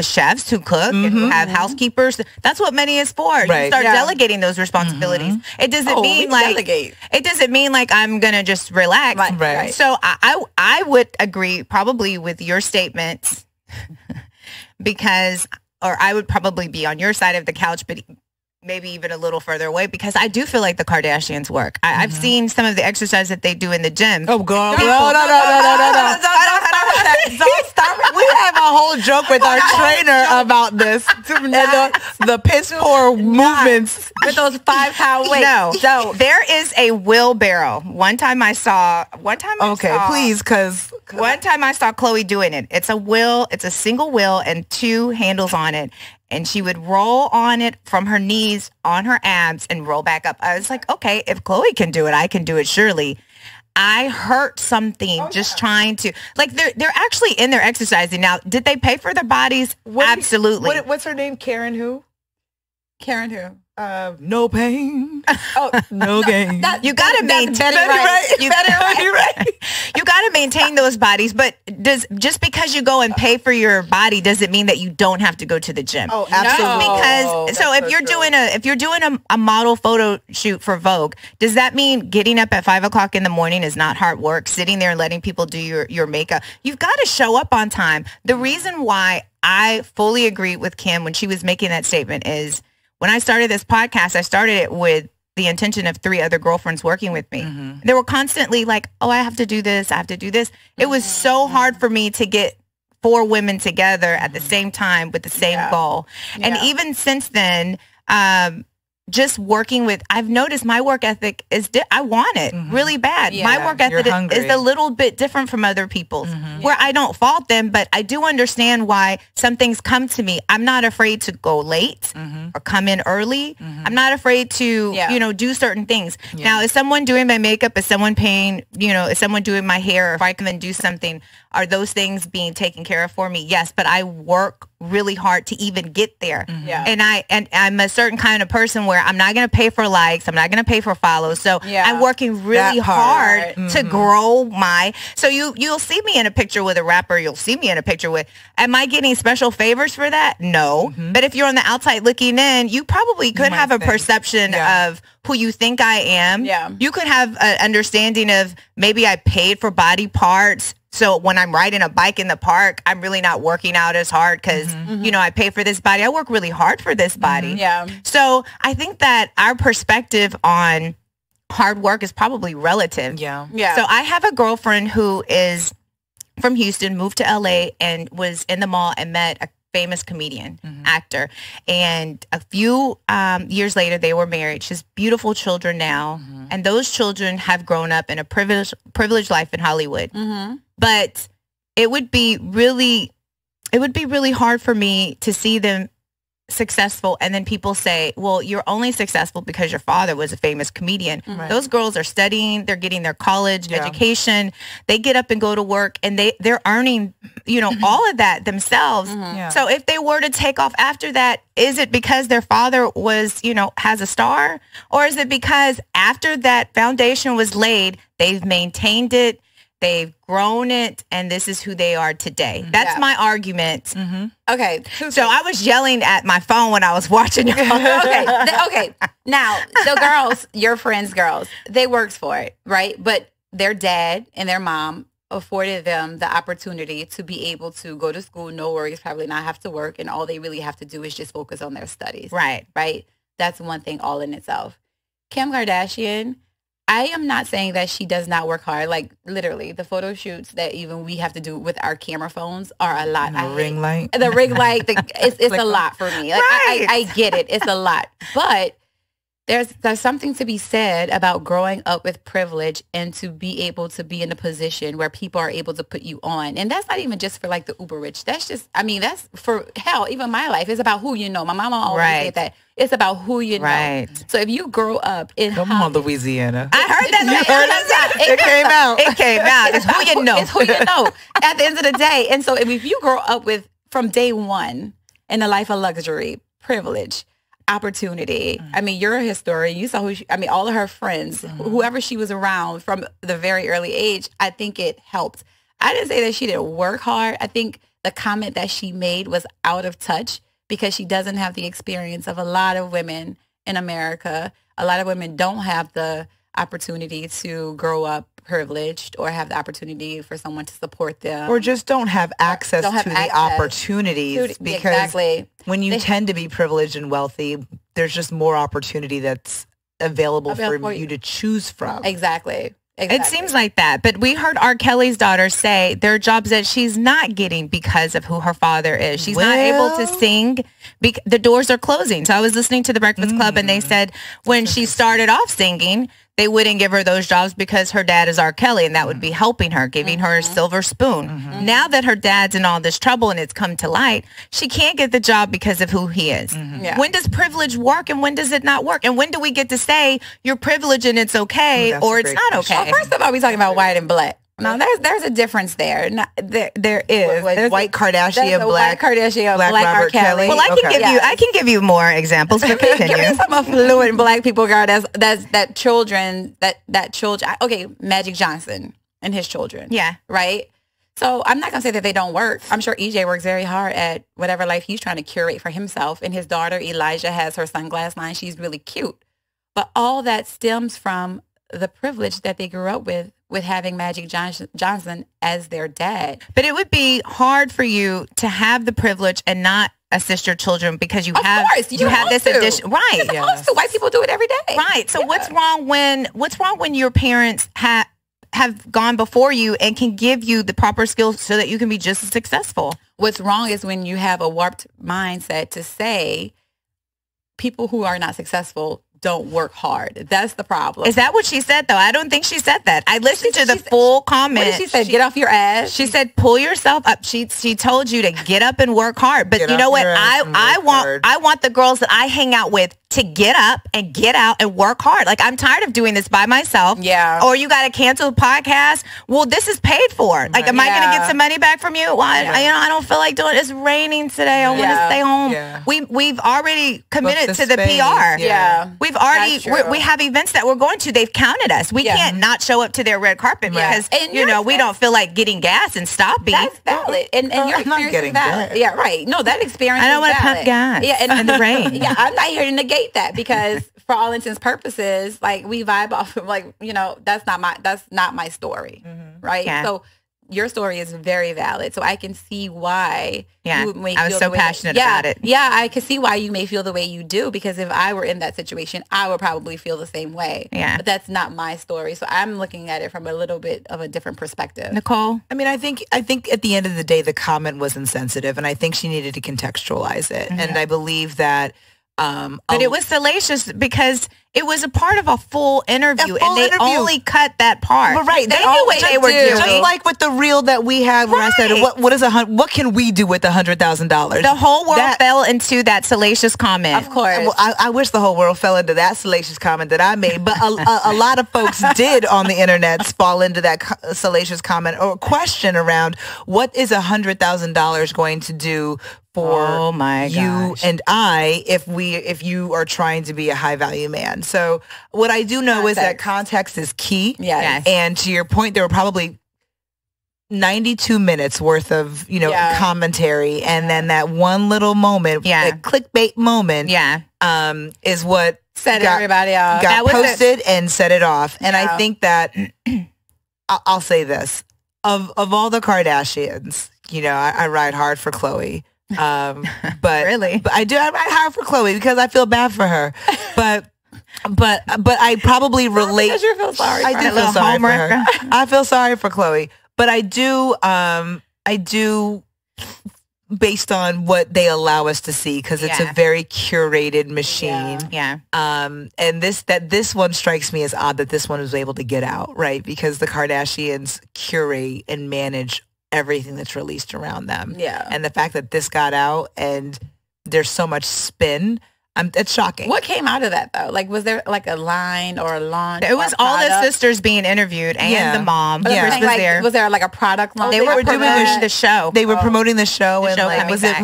chefs who cook, and who have housekeepers, that's what money is for. Right. You start delegating those responsibilities. It doesn't mean like I'm gonna just relax. Right. So I would agree probably with your statements or I would probably be on your side of the couch, but maybe even a little further away, because I do feel like the Kardashians work. I've seen some of the exercise that they do in the gym. Oh, girl. No. Don't stop. We have a whole joke with our trainer about this. The piss poor movements. With those 5-pound weights. No, there is a wheelbarrow. One time I saw Chloe doing it. It's a single wheel and 2 handles on it. And she would roll on it from her knees on her abs and roll back up. I was like, okay, if Chloe can do it, I can do it surely. I hurt something trying to, like, they're actually in there exercising. Now, did they pay for their bodies? Absolutely. What's her name? Karen who? No pain, no gain. You got to maintain. You got to maintain those bodies. But just because you go and pay for your body doesn't mean that you don't have to go to the gym. Oh, absolutely. Because if you're doing a model photo shoot for Vogue, does that mean getting up at 5 o'clock in the morning is not hard work? Sitting there and letting people do your makeup. You've got to show up on time. The reason why I fully agree with Kim when she was making that statement is, when I started this podcast, I started it with the intention of 3 other girlfriends working with me. They were constantly like, oh, I have to do this. I have to do this. It was so hard for me to get 4 women together at the same time with the same goal. And even since then, just working with, I've noticed my work ethic is, I want it really bad. My work ethic is a little bit different from other people's, where I don't fault them, but I do understand why some things come to me. I'm not afraid to go late or come in early. I'm not afraid to, do certain things. Now, is someone doing my makeup? Is someone paying, is someone doing my hair? If I come and do something, are those things being taken care of for me? Yes, but I work really hard to even get there. And I'm a certain kind of person where I'm not going to pay for likes. I'm not going to pay for follows. So I'm working really hard to grow so you'll see me in a picture with a rapper. You'll see me in a picture with, am I getting special favors for that? No. But if you're on the outside looking in, you probably could have a perception of who you think I am. You could have an understanding of maybe I paid for body parts. So when I'm riding a bike in the park, I'm really not working out as hard because, I pay for this body. I work really hard for this body. So I think that our perspective on hard work is probably relative. So I have a girlfriend who is from Houston, moved to LA, and was in the mall and met famous comedian, actor. And a few years later, they were married. She has beautiful children now. And those children have grown up in a privileged life in Hollywood. But it would be really hard for me to see them successful and then people say, well, you're only successful because your father was a famous comedian. Those girls are studying, they're getting their college education, they get up and go to work, and they're earning, all of that themselves. So if they were to take off after that, is it because their father was, has a star, or is it because after that foundation was laid, they've maintained it, they've grown it, and this is who they are today? That's my argument. Okay. So I was yelling at my phone when I was watching it. Okay. Now, the girls, your friends' girls, they worked for it, right? But their dad and their mom afforded them the opportunity to be able to go to school, no worries, probably not have to work, and all they really have to do is just focus on their studies. Right. That's one thing all in itself. Kim Kardashian, I am not saying that she does not work hard. Like, literally, the photo shoots that even we have to do with our camera phones are a lot. The ring light. It's a lot for me. Like, I get it. It's a lot. But there's something to be said about growing up with privilege and to be able to be in a position where people are able to put you on. And that's not even just for like the uber rich. That's just, that's for hell, even my life. It's about who you know. My mama always said that. It's about who you know. Right. So if you grow up in Come on, Louisiana. I heard that. You heard that? It came out. It came out. It's who you know. It's who you know at the end of the day. And so if you grow up with, from day one, in a life of luxury, privilege, opportunity. You're a historian. You saw all of her friends, whoever she was around from the very early age, I think it helped. I didn't say that she didn't work hard. I think the comment that she made was out of touch because she doesn't have the experience of a lot of women in America. A lot of women don't have the opportunity to grow up privileged or have the opportunity for someone to support them. Or just don't have access to the opportunities because when you tend to be privileged and wealthy, there's just more opportunity that's available for you to choose from. Exactly. It seems like that. But we heard R. Kelly's daughter say there are jobs that she's not getting because of who her father is. She's not able to sing. The doors are closing. So I was listening to The Breakfast Club and they said when she started off singing, they wouldn't give her those jobs because her dad is R. Kelly and that would be helping her, giving her a silver spoon. Now that her dad's in all this trouble and it's come to light, she can't get the job because of who he is. When does privilege work and when does it not work? And when do we get to say you're privileged and it's okay or it's not okay? Well, first of all, we're talking about white and black. No, there's a difference there. There is. Like white Kardashian, black Kardashian, black R. Robert Kelly. Well, I can give you more examples. But continue. Give me some affluent black people, girl. That children. Okay, Magic Johnson and his children. Yeah. Right. So I'm not gonna say that they don't work. I'm sure EJ works very hard at whatever life he's trying to curate for himself. And his daughter Elijah has her sunglass line. She's really cute. But all that stems from the privilege that they grew up with having Magic Johnson as their dad. But it would be hard for you to have the privilege and not assist your children because you have this addition. Right. You're supposed to. White people do it every day. Right. So what's wrong when your parents have gone before you and can give you the proper skills so that you can be just as successful? What's wrong is when you have a warped mindset to say people who are not successful don't work hard. That's the problem. Is that what she said, though? I don't think she said that. I listened to the full comment. What did she say? Get off your ass. She said, pull yourself up. She told you to get up and work hard. But you know what? I want the girls that I hang out with to get up and get out and work hard. Like, I'm tired of doing this by myself. Yeah. Or you got to cancel the podcast. Well, this is paid for. Like, am I going to get some money back from you? Well, I don't feel like doing it. It's raining today. I want to stay home. Yeah. We've already committed to the PR. Yeah. We've already, we have events that we're going to. They've counted us. We can't not show up to their red carpet because, we don't feel like getting gas and stopping. That's valid. And your experience is valid. Yeah, right. No, that experience I don't want to pump gas in the rain. Yeah, I'm not here to negate that because for all intents and purposes, like we vibe off of that's not my story. Right. Yeah. So your story is very valid. So I can see why you may I was so passionate about it. Yeah, I can see why you may feel the way you do, because if I were in that situation, I would probably feel the same way. Yeah. But that's not my story. So I'm looking at it from a little bit of a different perspective. Nicole? I mean, I think at the end of the day, the comment was insensitive, and I think she needed to contextualize it. Mm-hmm. And I believe that but it was salacious because it was a part of a full interview, and they only cut that part. But right, they knew what they were doing. Just like with the reel that we had, where I said, "What can we do with $100,000?" The whole world fell into that salacious comment. Of course, well, I wish the whole world fell into that salacious comment that I made, but a lot of folks did on the internet fall into that salacious comment or question around what is $100,000 going to do for you and I if you are trying to be a high value man. So what I do know is that context is key. Yes. And to your point, there were probably 92 minutes worth of, commentary. And then that one little moment, that clickbait moment, is what set everybody off. Got posted and set it off. And I think that I'll say this, of all the Kardashians, I ride hard for Khloe. But really, but I ride hard for Khloe because I feel bad for her. But I probably relate. Because you feel sorry. I do feel sorry for her. I feel sorry for Khloe, but I do based on what they allow us to see, because it's a very curated machine. Yeah. And this one strikes me as odd that this one was able to get out, right? Because the Kardashians curate and manage everything that's released around them. Yeah. And the fact that this got out and there's so much spin, it's shocking. What came out of that, though? Like, was there like a line or a launch? It was all the sisters being interviewed and the mom. But was there like a product launch? They were doing the show. They were promoting the show. The show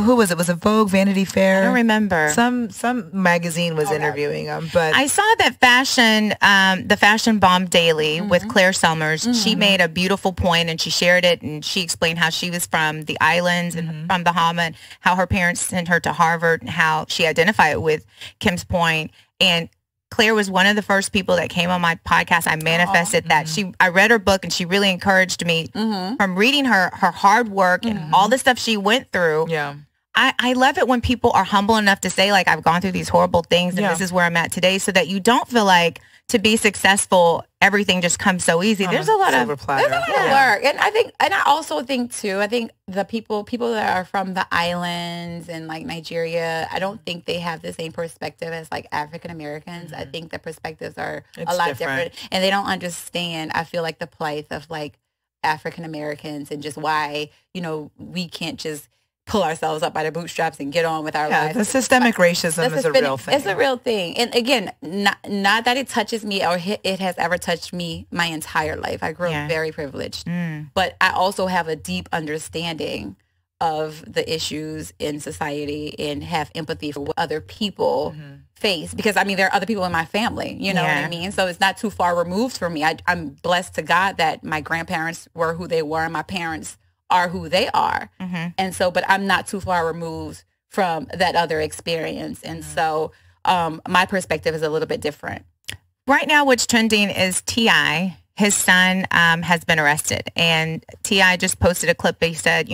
who was it? Was it Vogue, Vanity Fair? I don't remember. Some magazine was interviewing them. But I saw that the Fashion Bomb Daily with Claire Summers. She made a beautiful point, and she shared it, and she explained how she was from the islands and from Bahama, and how her parents sent her to Harvard, and how she identified with Kim's point. And Claire was one of the first people that came on my podcast. I manifested that. I read her book, and she really encouraged me from reading her hard work and all the stuff she went through. Yeah. I love it when people are humble enough to say, like, I've gone through these horrible things and this is where I'm at today, so that you don't feel like to be successful, everything just comes so easy. There's a lot of work. And I also think too, the people that are from the islands and like Nigeria, I don't think they have the same perspective as like African Americans. I think the perspectives are a lot different, and they don't understand, I feel like, the plight of like African Americans and just why, we can't just pull ourselves up by the bootstraps and get on with our lives. The systemic racism is a real thing. It's a real thing. And again, not that it touches me or it has ever touched me my entire life. I grew up very privileged. But I also have a deep understanding of the issues in society and have empathy for what other people face. Because, there are other people in my family, you know what I mean? So it's not too far removed from me. I'm blessed to God that my grandparents were who they were and my parents are who they are. And so, but I'm not too far removed from that other experience. And so my perspective is a little bit different. Right now, what's trending is T.I. His son has been arrested, and T.I. just posted a clip. He said,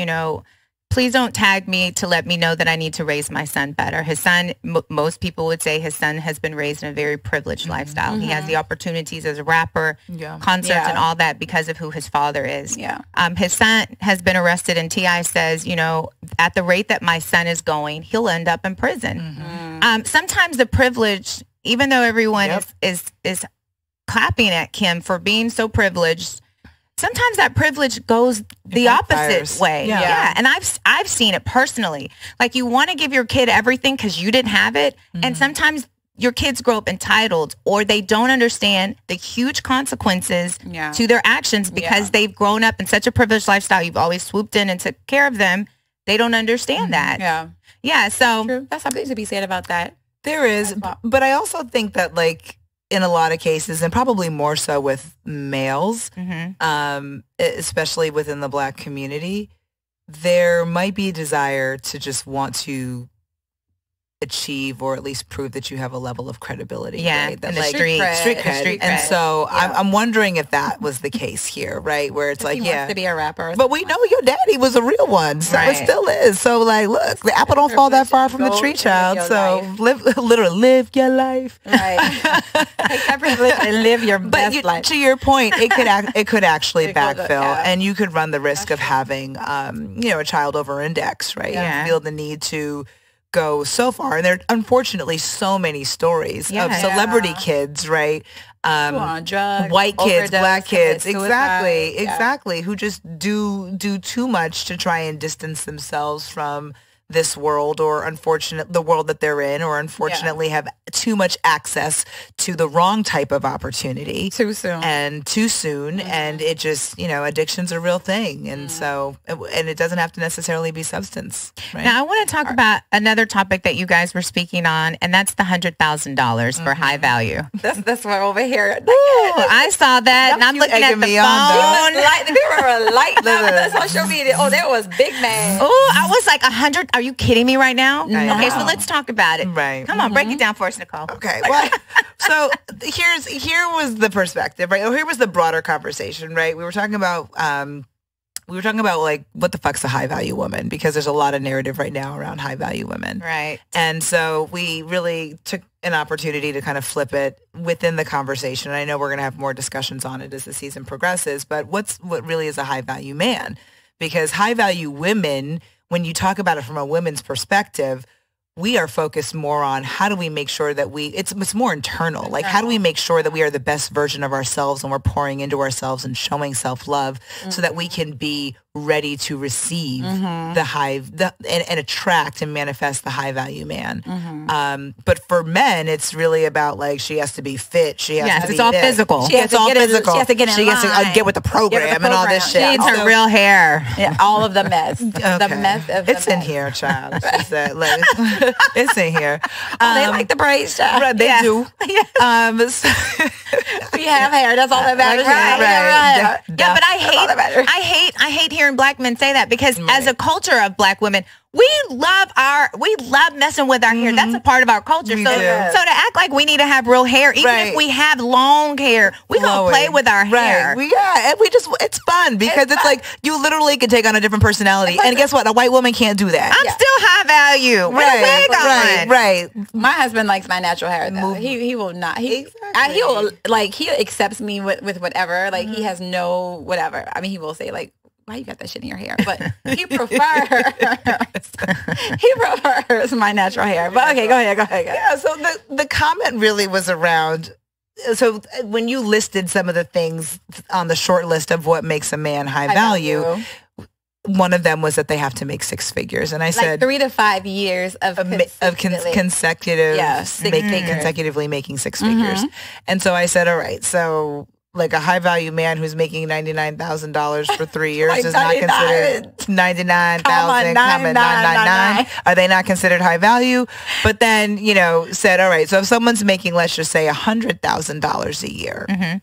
please don't tag me to let me know that I need to raise my son better. His son, most people would say his son has been raised in a very privileged lifestyle. He has the opportunities as a rapper, concerts and all that because of who his father is. His son has been arrested, and T.I. says, at the rate that my son is going, he'll end up in prison. Sometimes the privilege, even though everyone is clapping at Kim for being so privileged, sometimes that privilege goes the opposite way. And I've seen it personally. Like, you want to give your kid everything because you didn't have it. And sometimes your kids grow up entitled, or they don't understand the huge consequences to their actions because they've grown up in such a privileged lifestyle. You've always swooped in and took care of them. They don't understand that. So true. That's something to be said about that. There is. But I also think that, like, in a lot of cases, and probably more so with males, especially within the Black community, there might be a desire to just want to achieve or at least prove that you have a level of credibility. Yeah, right? That, in the like, street cred. street And cred. so I'm wondering if that was the case here, right? Where it's like, He wants to be a rapper. but we know your daddy was a real one, so Right. it still is. So like, look, the apple don't fall that far from the tree, child. So literally live your life. Right. Take that privilege and live your best life. To your point, it could actually It could, backfill, yeah. and you could run the risk of having a child over index, right? Yeah. You feel the need to go so far, and there are unfortunately so many stories of Yeah. celebrity kids, right? Who are on drugs, White kids, overdose, black kids, commit suicide. exactly, who just do too much to try and distance themselves from this world, or the world that they're in, or unfortunately have too much access to the wrong type of opportunity Too soon. and too soon, and it just, addiction's a real thing, and so, and it doesn't have to necessarily be substance, right? Now, I want to talk about another topic that you guys were speaking on, and that's the $100,000 for high value. That's what over here. Ooh, I saw that, and I'm you looking at egging the me on, phone. People were lighting up on social media. Oh, there was big man. Oh, I was like 100. Are you kidding me right now? No. Okay, so let's talk about it. Right. Come on, break it down for us, Nicole. Okay. Well, so here was the perspective, right? Or here was the broader conversation, right? We were talking about like, what the fuck's a high value woman? Because there's a lot of narrative right now around high value women. Right. And so we really took an opportunity to kind of flip it within the conversation. And I know we're going to have more discussions on it as the season progresses, but what really is a high value man? Because high value women, when you talk about it from a women's perspective, we are focused more on how do we make sure that it's more internal. Like, how do we make sure that we are the best version of ourselves and we're pouring into ourselves and showing self-love so that we can be ready to receive and attract and manifest the high value man. But for men, it's really about, like, she has to be fit. She has to be it's all this. physical. She has to get in- physical. she has to get in She has to line. get with the program and all this She shit. needs her So- real hair. Yeah, all of the mess. The Okay. mess of It's the in mess. here, child. She said, like, it's in here. They like the braids, child. Right, they do. So- We have hair. That's all that matters. Right, right. Yeah, but I I hate hearing black men say that, because as a culture of black women, we love messing with our hair. That's a part of our culture. We So do. to act like we need to have real hair, even Right. if we have long hair, we gonna play with our hair. Right. And it's fun because it's like you literally can take on a different personality. And guess what? A white woman can't do that. I'm still high value. With a wig on. Right. My husband likes my natural hair though. He will not. Exactly. He accepts me with whatever. Like he has no whatever. I mean, he will say like, why you got that shit in your hair? But he prefers my natural hair. But okay, go ahead. Yeah, so the comment really was around, so when you listed some of the things on the short list of what makes a man high value, one of them was that they have to make six figures. And I Like said 3 to 5 years of consecutively making six figures. And so I said, all right, so like a high value man who's making $99,000 for 3 years Like is not considered 99,999. Are they not considered high value? But then, said, all right, so if someone's making, let's just say $100,000 a year,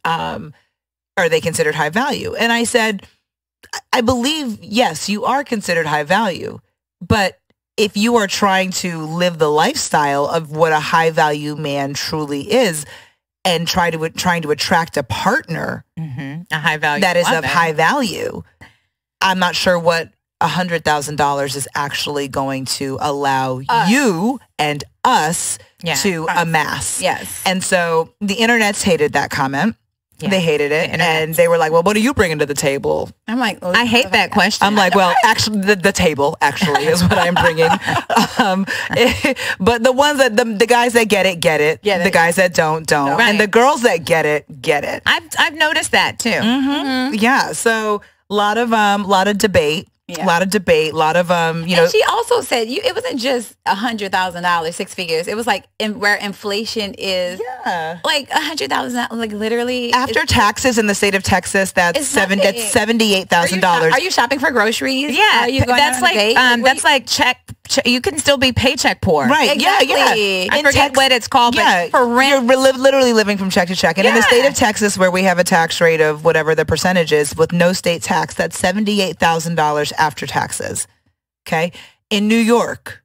are they considered high value? And I said, I believe, yes, you are considered high value, but if you are trying to live the lifestyle of what a high value man truly is, and trying to attract a partner A high value that is of woman. high value, I'm not sure what $100,000 is actually going to allow you and us to amass. Yes. And so the internet's hated that comment. Yeah. They hated it. And they were like, well, what are you bringing to the table? I'm like, I hate that question. I'm like, well, actually, the table actually is what I'm bringing. But the ones that the guys that get it, get it. Yeah, the guys that don't. Right. And the girls that get it, get it. I've noticed that too. Yeah. So a lot of debate. Yeah. A lot of debate. A lot of And she also said it wasn't just $100,000, six figures. It was like where inflation is. Yeah. Like $100,000, like literally After taxes in the state of Texas, that's It's nothing. $78,000. Are you shopping for groceries? Yeah, Are you going that's on a like date? that's like check. You can still be paycheck poor. Right. Exactly. Yeah. I forget what it's called, Yeah, but for rent. you're literally living from check to check. And in the Yeah. state of Texas, where we have a tax rate of whatever the percentage is with no state tax, that's $78,000 after taxes. Okay. In New York,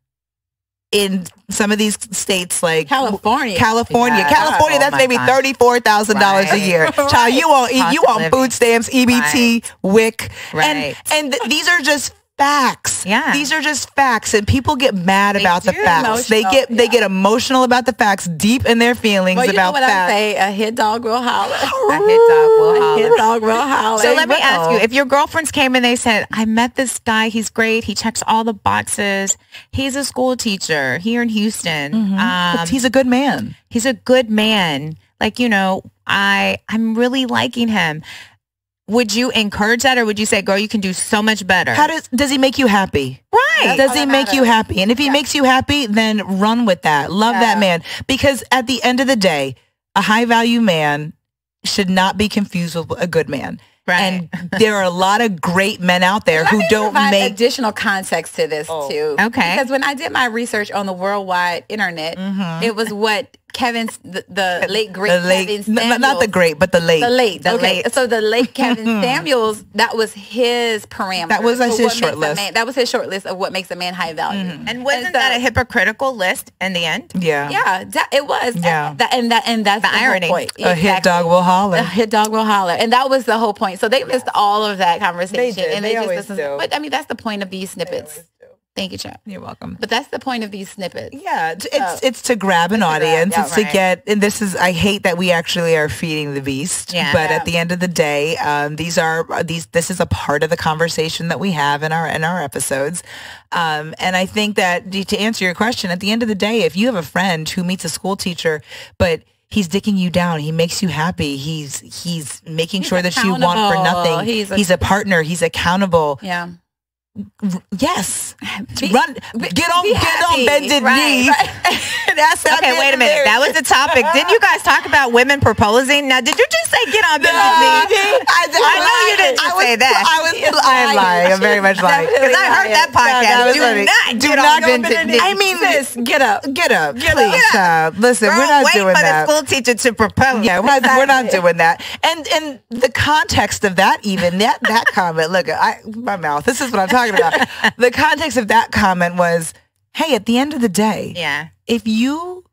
in some of these states like California, that's maybe $34,000 a year. Child, you want food stamps, EBT, WIC, and these are just facts. Yeah. These are just facts, and people get mad about the facts. Emotional, they get emotional about the facts, deep in their feelings you about know what facts. I say, a hit dog will holler. A hit dog will holler. A hit dog will holler. So let me ask you, if your girlfriends came and they said, I met this guy, he's great, he checks all the boxes, he's a school teacher here in Houston. He's a good man. He's a good man. Like, I'm really liking him. Would you encourage that, or would you say, girl, you can do so much better? Does he make you happy? Right. Does he make you happy? And if he makes you happy, then run with that. Love that man. Because at the end of the day, a high value man should not be confused with a good man. Right. And there are a lot of great men out there who don't make additional context to this too. Okay. Because when I did my research on the worldwide internet, it was what the late great Kevin Samuels, not the great, but the late. So the late Kevin Samuels, that was his parameter. That was his short list. That was his short list of what makes a man high value. And wasn't that a hypocritical list in the end? Yeah. Yeah, it was. Yeah. And that's the irony. whole point. A hit dog will holler. A hit dog will holler. And that was the whole point. So they missed all of that conversation. They did. And They just always listened. do. But I mean, that's the point of these snippets. Thank you, Chap. You're welcome. But that's the point of these snippets. Yeah, it's to grab an audience. It's to get, and I hate that we actually are feeding the beast. Yeah. But at the end of the day, this is a part of the conversation that we have in our episodes. And I think that to answer your question, at the end of the day, if you have a friend who meets a school teacher, but he's dicking you down, he makes you happy, he's making sure that you want for nothing. He's a partner. He's accountable. Yeah. Yes. Get on bended knee. Okay, wait a minute. That was the topic. Didn't you guys talk about women proposing? Now, did you just say get on bended knee? I know you didn't just say that. I'm lying. I'm very much lying. Because I heard that podcast. Do not get on bended knee. I mean, get up. Please, child. Listen, Girl, we're not wait doing for that. the school teacher to propose. Yeah, we're not doing that. And the context of that, even that comment. Look, my mouth. This is what I'm talking about. The context of that comment was, hey, at the end of the day, if you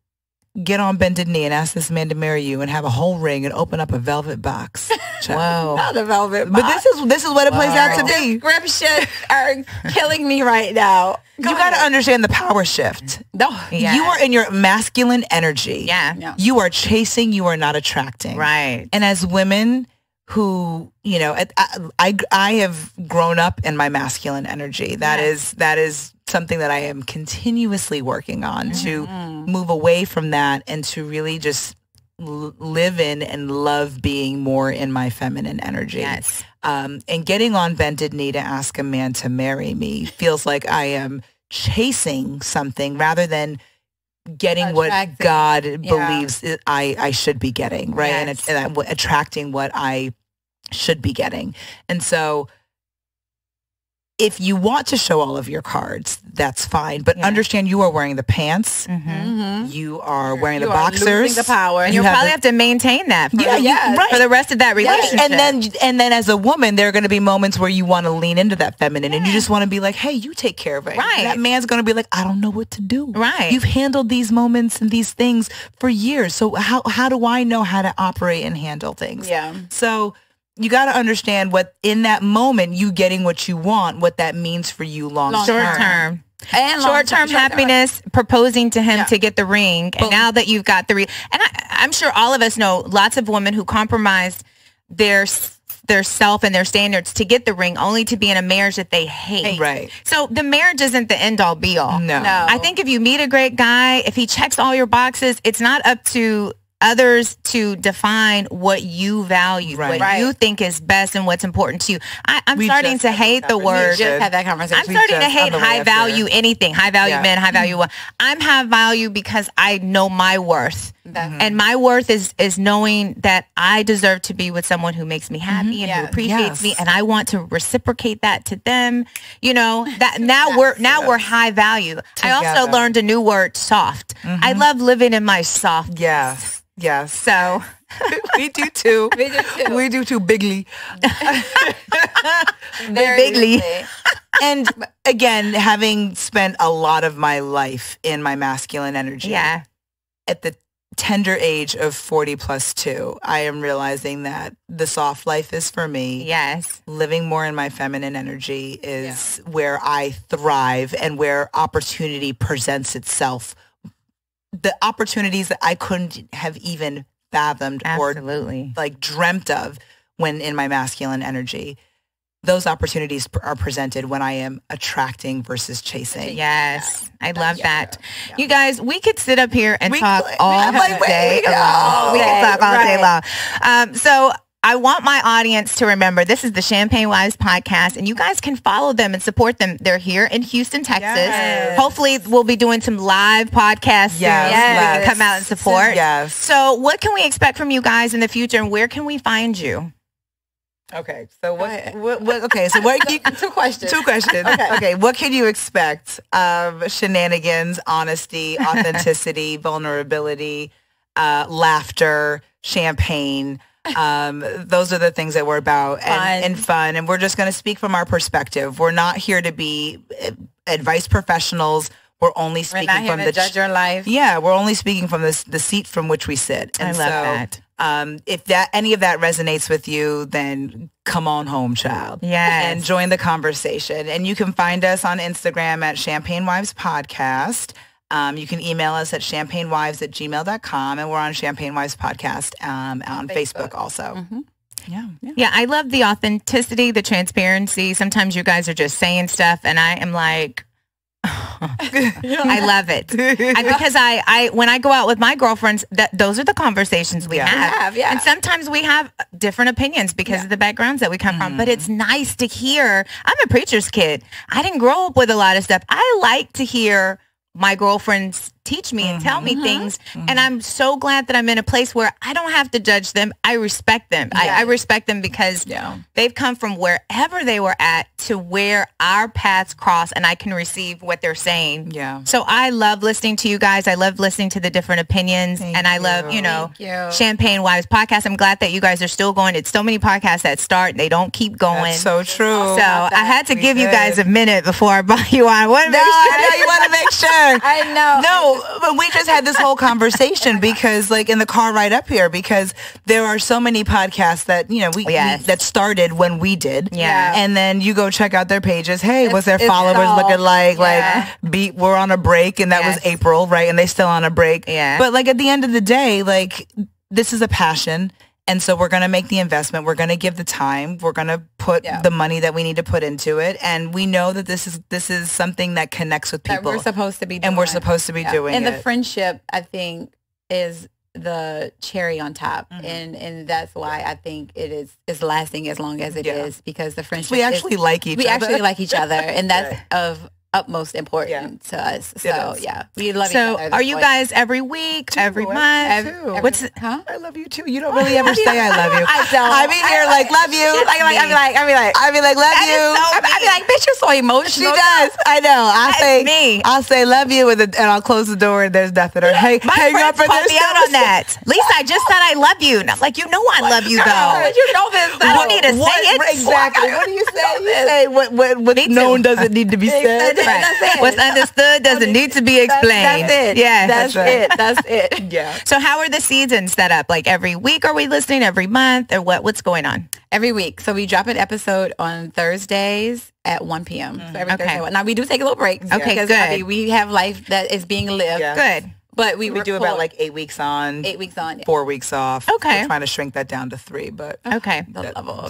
get on bended knee and ask this man to marry you and have a whole ring and open up a velvet box. Whoa. Not a velvet box. But this is what it plays out to be. Descriptions are killing me right now. You got to understand the power shift. You are in your masculine energy. Yeah. You are chasing, you are not attracting. Right. And as women who, I have grown up in my masculine energy. That is something that I am continuously working on to move away from that and to really just live in and love being more in my feminine energy. Yes. And getting on bended knee to ask a man to marry me feels like I am chasing something rather than getting what God believes I should be getting, right? Yes. And attracting what I should be getting. And so if you want to show all of your cards, that's fine. But understand you are wearing the pants. You are wearing the boxers. Losing the power. And you'll probably have to maintain that for, right. for the rest of that relationship. And then as a woman, there are going to be moments where you want to lean into that feminine and you just want to be like, hey, you take care of it. Right. And that man's going to be like, I don't know what to do. Right. You've handled these moments and these things for years. So how do I know how to operate and handle things? Yeah. So you got to understand what in that moment, you getting what you want, what that means for you long term. Short term. And short-term happiness, proposing to him to get the ring. And now that you've got the ring, and I'm sure all of us know lots of women who compromised their self and their standards to get the ring only to be in a marriage that they hate. Right. So the marriage isn't the end all be all. No. I think if you meet a great guy, if he checks all your boxes, it's not up to others to define what you value, what you think is best and what's important to you. I'm starting to hate the word. We just had that conversation. I'm starting to hate high value anything. High value men, high value women. I'm high value because I know my worth. And my worth is knowing that I deserve to be with someone who makes me happy and who appreciates me, and I want to reciprocate that to them. You know, that now we're high value. I also learned a new word, soft. I love living in my soft. Yes. So we do too. We do too. Bigly. very bigly. And again, having spent a lot of my life in my masculine energy, Yeah. at the tender age of 40 plus 2, I am realizing that the soft life is for me. Yes. Living more in my feminine energy is where I thrive and where opportunity presents itself. The opportunities that I couldn't have even fathomed Absolutely. or like dreamt of when in my masculine energy. Those opportunities are presented when I am attracting versus chasing. Yes. I love that. You guys, we could sit up here and talk could. all Like, day long. We could talk all day long. So I want my audience to remember this is the Champagne Wives podcast, and you guys can follow them and support them. They're here in Houston, Texas. Yes. Hopefully we'll be doing some live podcasts soon. Yes. We can come out and support. Yes. So what can we expect from you guys in the future, and where can we find you? Okay, so okay, so what? Two questions. Two questions. Okay, what can you expect of shenanigans, honesty, authenticity, vulnerability, laughter, champagne? Those are the things that we're about, and fun. And we're just going to speak from our perspective. We're not here to be advice professionals. We're only speaking We're not from here to judge your life. Yeah, we're only speaking from the seat from which we sit. And I love that. If any of that resonates with you, then come on home, child. Yes. And join the conversation. And you can find us on Instagram at Champagne Wives Podcast. You can email us at champagnewives@gmail.com. And we're on Champagne Wives Podcast on Facebook also. Mm-hmm. Yeah, I love the authenticity, the transparency. Sometimes you guys are just saying stuff, and I am like, I love it. Because I when I go out with my girlfriends, those are the conversations we have. And sometimes we have different opinions because of the backgrounds that we come from. But it's nice to hear. I'm a preacher's kid. I didn't grow up with a lot of stuff. I like to hear my girlfriends teach me and tell me things. And I'm so glad that I'm in a place where I don't have to judge them. I respect them. I respect them because they've come from wherever they were at to where our paths cross, and I can receive what they're saying. Yeah. So I love listening to you guys. I love listening to the different opinions. And I love, Champagne Wives podcast. I'm glad that you guys are still going. It's so many podcasts that start. They don't keep going. That's so true. So I had to give you guys a minute before I brought you on. I want to make I sure. know you want to make sure. I know. No, but we just had this whole conversation because, like, in the car right up here, because there are so many podcasts that we that started when we did, and then you go check out their pages. Hey, what's their followers looking like? Like, we're on a break, and that was April, right? And they still on a break. Yeah. But like at the end of the day, like this is a passion. And so we're going to make the investment. We're going to give the time. We're going to put the money that we need to put into it. And we know that this is something that connects with people. That we're supposed to be doing. And we're supposed to be doing and it. And the friendship, I think, is the cherry on top. And that's why I think it is lasting as long as it is, because the friendship we actually like each other. We actually like each other. And that's of utmost importance to us. So we love each other. So are you guys every week, every month? What's I love you too. You don't really ever say I love you. I don't. I mean, you're like love you. I be like love you. I be like, bitch, you're so emotional. She does. I know. I'll say love you and I'll close the door and there's nothing. Or hang up for this. Me out on that. Lisa, I just said I love you. And I'm like, I love you though. You know this. I don't need to say it. Exactly. What do you say? You say what's known doesn't need to be said. Right. That's it. What's understood doesn't need to be explained. That's it. Yeah, That's it. Yeah. So how are the seasons set up? Like every week are we listening? Every month? Or what's going on? Every week. So we drop an episode on Thursdays at 1 p.m. So every Thursday. Now we do take a little break. Okay, because good. We have life that is being lived. Yeah. Good. But we do about like 8 weeks on. 8 weeks on. 4 weeks off. Okay. We're trying to shrink that down to 3, but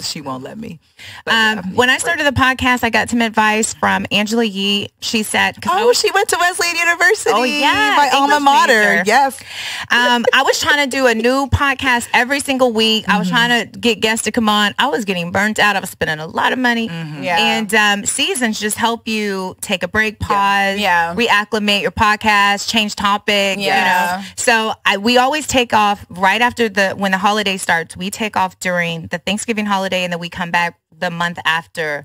she won't let me. When I started the podcast, I got some advice from Angela Yee. She said, she went to Wesleyan University. Oh, yeah. My alma mater. Yes. I was trying to do a new podcast every single week. I was trying to get guests to come on. I was getting burnt out. I was spending a lot of money. And seasons just help you take a break, pause, reacclimate your podcast, change topic. So we always take off right after when the holiday starts. We take off during the Thanksgiving holiday, and then we come back the month after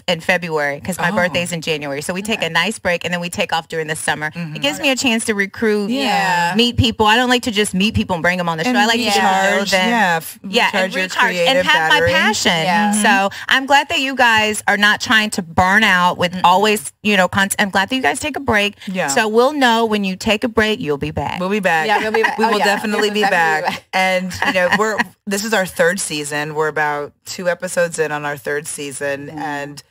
in February because my birthday's in January. So we take a nice break and then we take off during the summer. It gives me a chance to recruit, meet people. I don't like to just meet people and bring them on the show. I like to recharge, and your recharge creative and have battery. my passion. So I'm glad that you guys are not trying to burn out with always, content. I'm glad that you guys take a break. Yeah. So we'll know when you take a break, you'll be back. We'll be back. Yeah, we'll be back. We will definitely Yes, be definitely back. And this is our third season. We're about 2 episodes in on our third season, and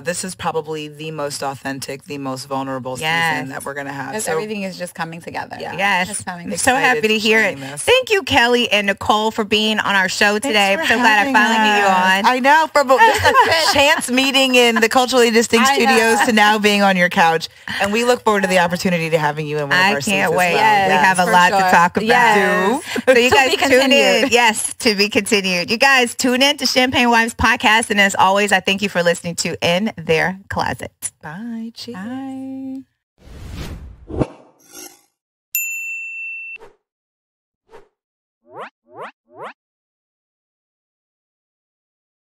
this is probably the most authentic, the most vulnerable season that we're gonna have. Because everything is just coming together. Yes, Just coming I'm so happy to hear it. Thank you, Kelly and Nicole, for being on our show today. I'm so glad I finally get you on. I know, from a chance meeting in the Culturally Distinct Studios to now being on your couch, and we look forward to the opportunity to having you in one of our seasons. I can't wait. We have a lot to talk about. Yes. So you guys tune in. Yes, to be continued. You guys tune in to Champagne Wives Podcast, and as always, I thank you for listening to In Their Closet. Bye. Cheers. Bye.